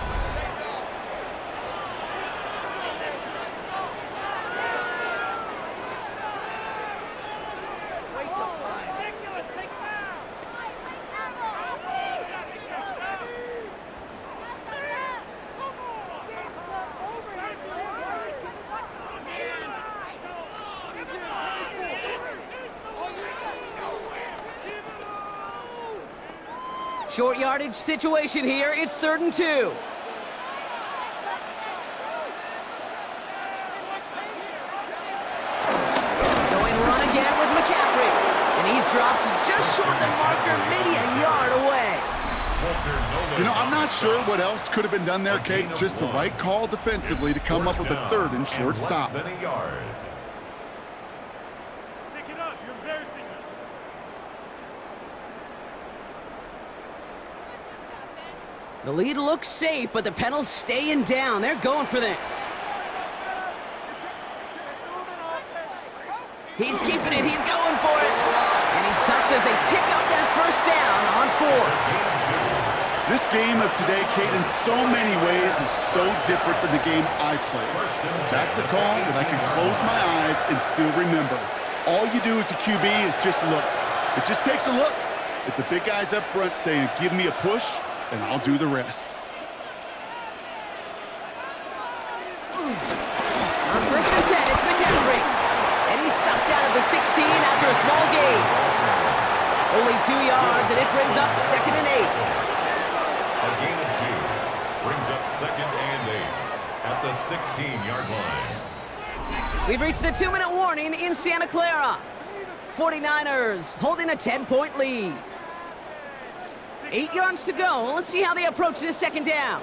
Short yardage situation here. It's 3rd and 2. Going run again with McCaffrey. And he's dropped just short of the marker, maybe a yard away. You know, I'm not sure what else could have been done there, Kate. Just the right call defensively to come up with a 3rd and short stop. The lead looks safe, but the pedal's staying down. They're going for this. He's keeping it. He's going for it. And he's touched as they pick up that 1st down on 4. This game of today, Kate, in so many ways is so different than the game I played. That's a call that I can close my eyes and still remember. All you do as a QB is just look. It just takes a look at the big guys up front saying, give me a push, and I'll do the rest. On 1st and 10, it's McCaffrey. And he's stopped out of the 16 after a small gain. Only 2 yards, and it brings up 2nd and 8. A gain of 2 brings up 2nd and 8 at the 16-yard line. We've reached the 2-minute warning in Santa Clara. 49ers holding a 10-point lead. 8 yards to go. Let's see how they approach this 2nd down.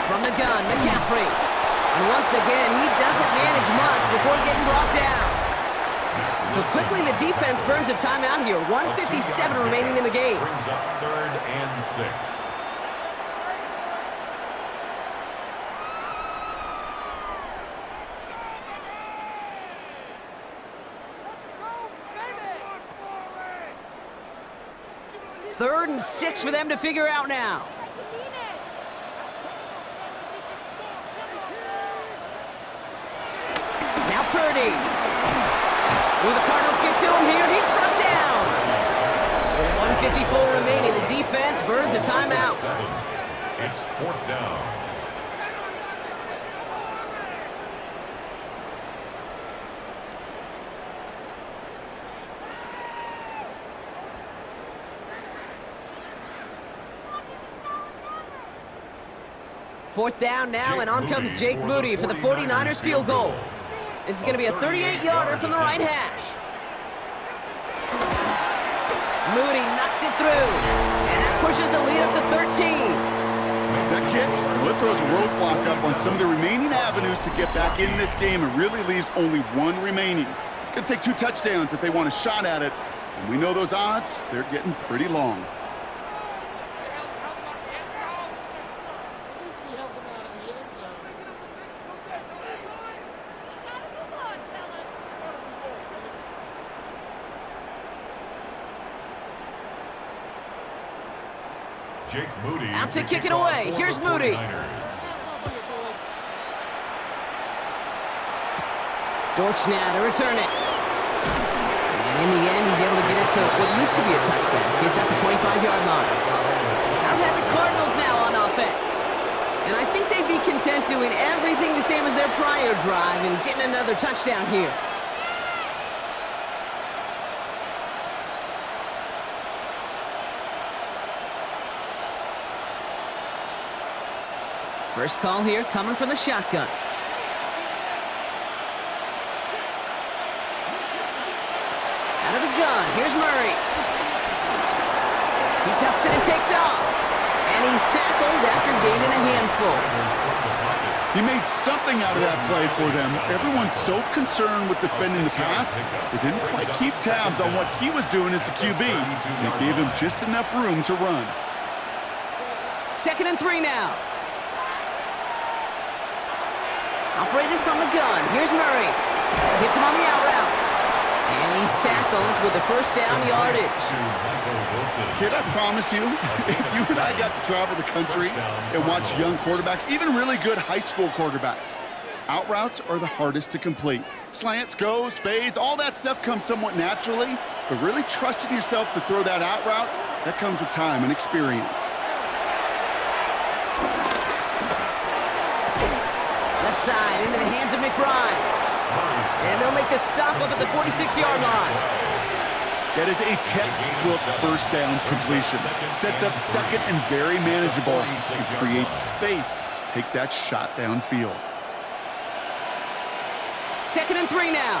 From the gun, McCaffrey. And once again, he doesn't manage much before getting brought down. So quickly, the defense burns a timeout here. 1:57 remaining in the game. Brings up 3rd and 6. Third and 6 for them to figure out now. Now Purdy. Will the Cardinals get to him here? He's brought down. With 1:54 remaining, the defense burns a timeout. It's 4th down. Fourth down now, and on comes Jake Moody for the 49ers field goal. This is going to be a 38-yarder from the right hash. Moody knocks it through, and that pushes the lead up to 13. That kick, well, it throws a roadblock up on some of the remaining avenues to get back in this game and really leaves only 1 remaining. It's going to take 2 touchdowns if they want a shot at it, and we know those odds, they're getting pretty long. Jake Moody out to kick it away. Here's Moody. Dortch now to return it. And in the end, he's able to get it to what used to be a touchback. It's at the 25-yard line. I've had the Cardinals now on offense. And I think they'd be content doing everything the same as their prior drive and getting another touchdown here. First call here coming from the shotgun. Out of the gun, here's Murray. He tucks it and takes off. And he's tackled after gaining a handful. He made something out of that play for them. Everyone's so concerned with defending the pass, they didn't quite keep tabs on what he was doing as a QB. And it gave him just enough room to run. 2nd and 3 now. Operated from the gun. Here's Murray. Hits him on the out route. And he's tackled with the first down yardage. Kid, I promise you, if you and I got to travel the country and watch young quarterbacks, even really good high school quarterbacks, out routes are the hardest to complete. Slants, goes, fades, all that stuff comes somewhat naturally, but really trusting yourself to throw that out route, that comes with time and experience. Left side into the hands of McBride. And they'll make the stop up at the 46-yard line. That is a textbook first down completion. Sets up second and very manageable. It creates space to take that shot downfield. 2nd and 3 now.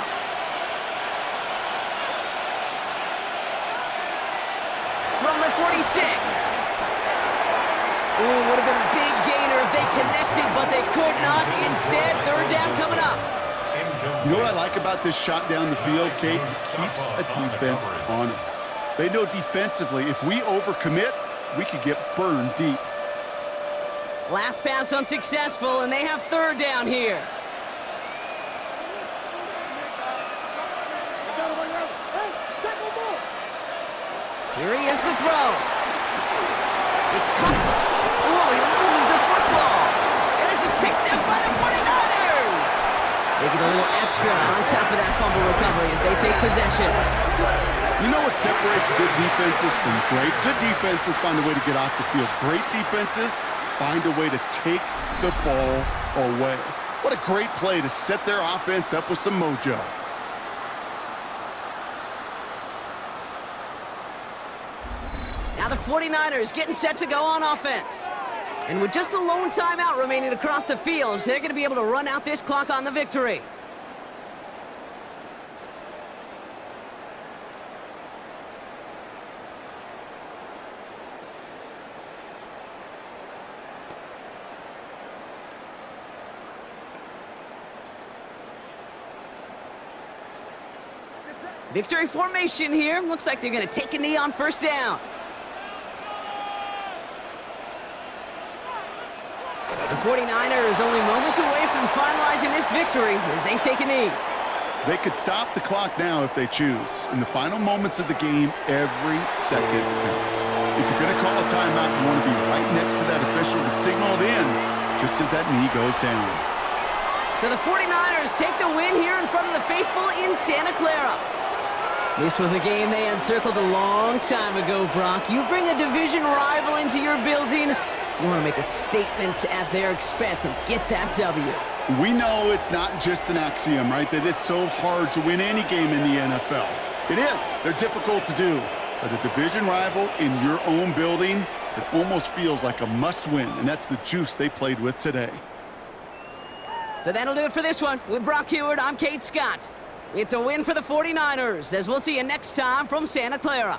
From the 46. Ooh, would have been a big gainer if they connected, but they could not. Instead, 3rd down coming up. You know what I like about this shot down the field, Kate? It keeps a defense honest. They know defensively, if we overcommit, we could get burned deep. Last pass unsuccessful, and they have 3rd down here. Here he is to throw. It's caught. Oh, he loses the football. And this is picked up by the 49ers. They get a little extra on top of that fumble recovery as they take possession. You know what separates good defenses from great? Good defenses find a way to get off the field. Great defenses find a way to take the ball away. What a great play to set their offense up with some mojo. Now the 49ers getting set to go on offense. And with just a lone timeout remaining across the field, they're going to be able to run out this clock on the victory. Victory formation here. Looks like they're going to take a knee on 1st down. The 49ers only moments away from finalizing this victory as they take a knee. They could stop the clock now if they choose. In the final moments of the game, every second counts. If you're going to call a timeout, you want to be right next to that official to signal it in, just as that knee goes down. So the 49ers take the win here in front of the faithful in Santa Clara. This was a game they had circled a long time ago, Brock. You bring a division rival into your building, you want to make a statement at their expense and get that W. We know it's not just an axiom, right, that it's so hard to win any game in the NFL. It is. They're difficult to do. But a division rival in your own building, it almost feels like a must-win, and that's the juice they played with today. So that'll do it for this one. With Brock Heward, I'm Kate Scott. It's a win for the 49ers, as we'll see you next time from Santa Clara.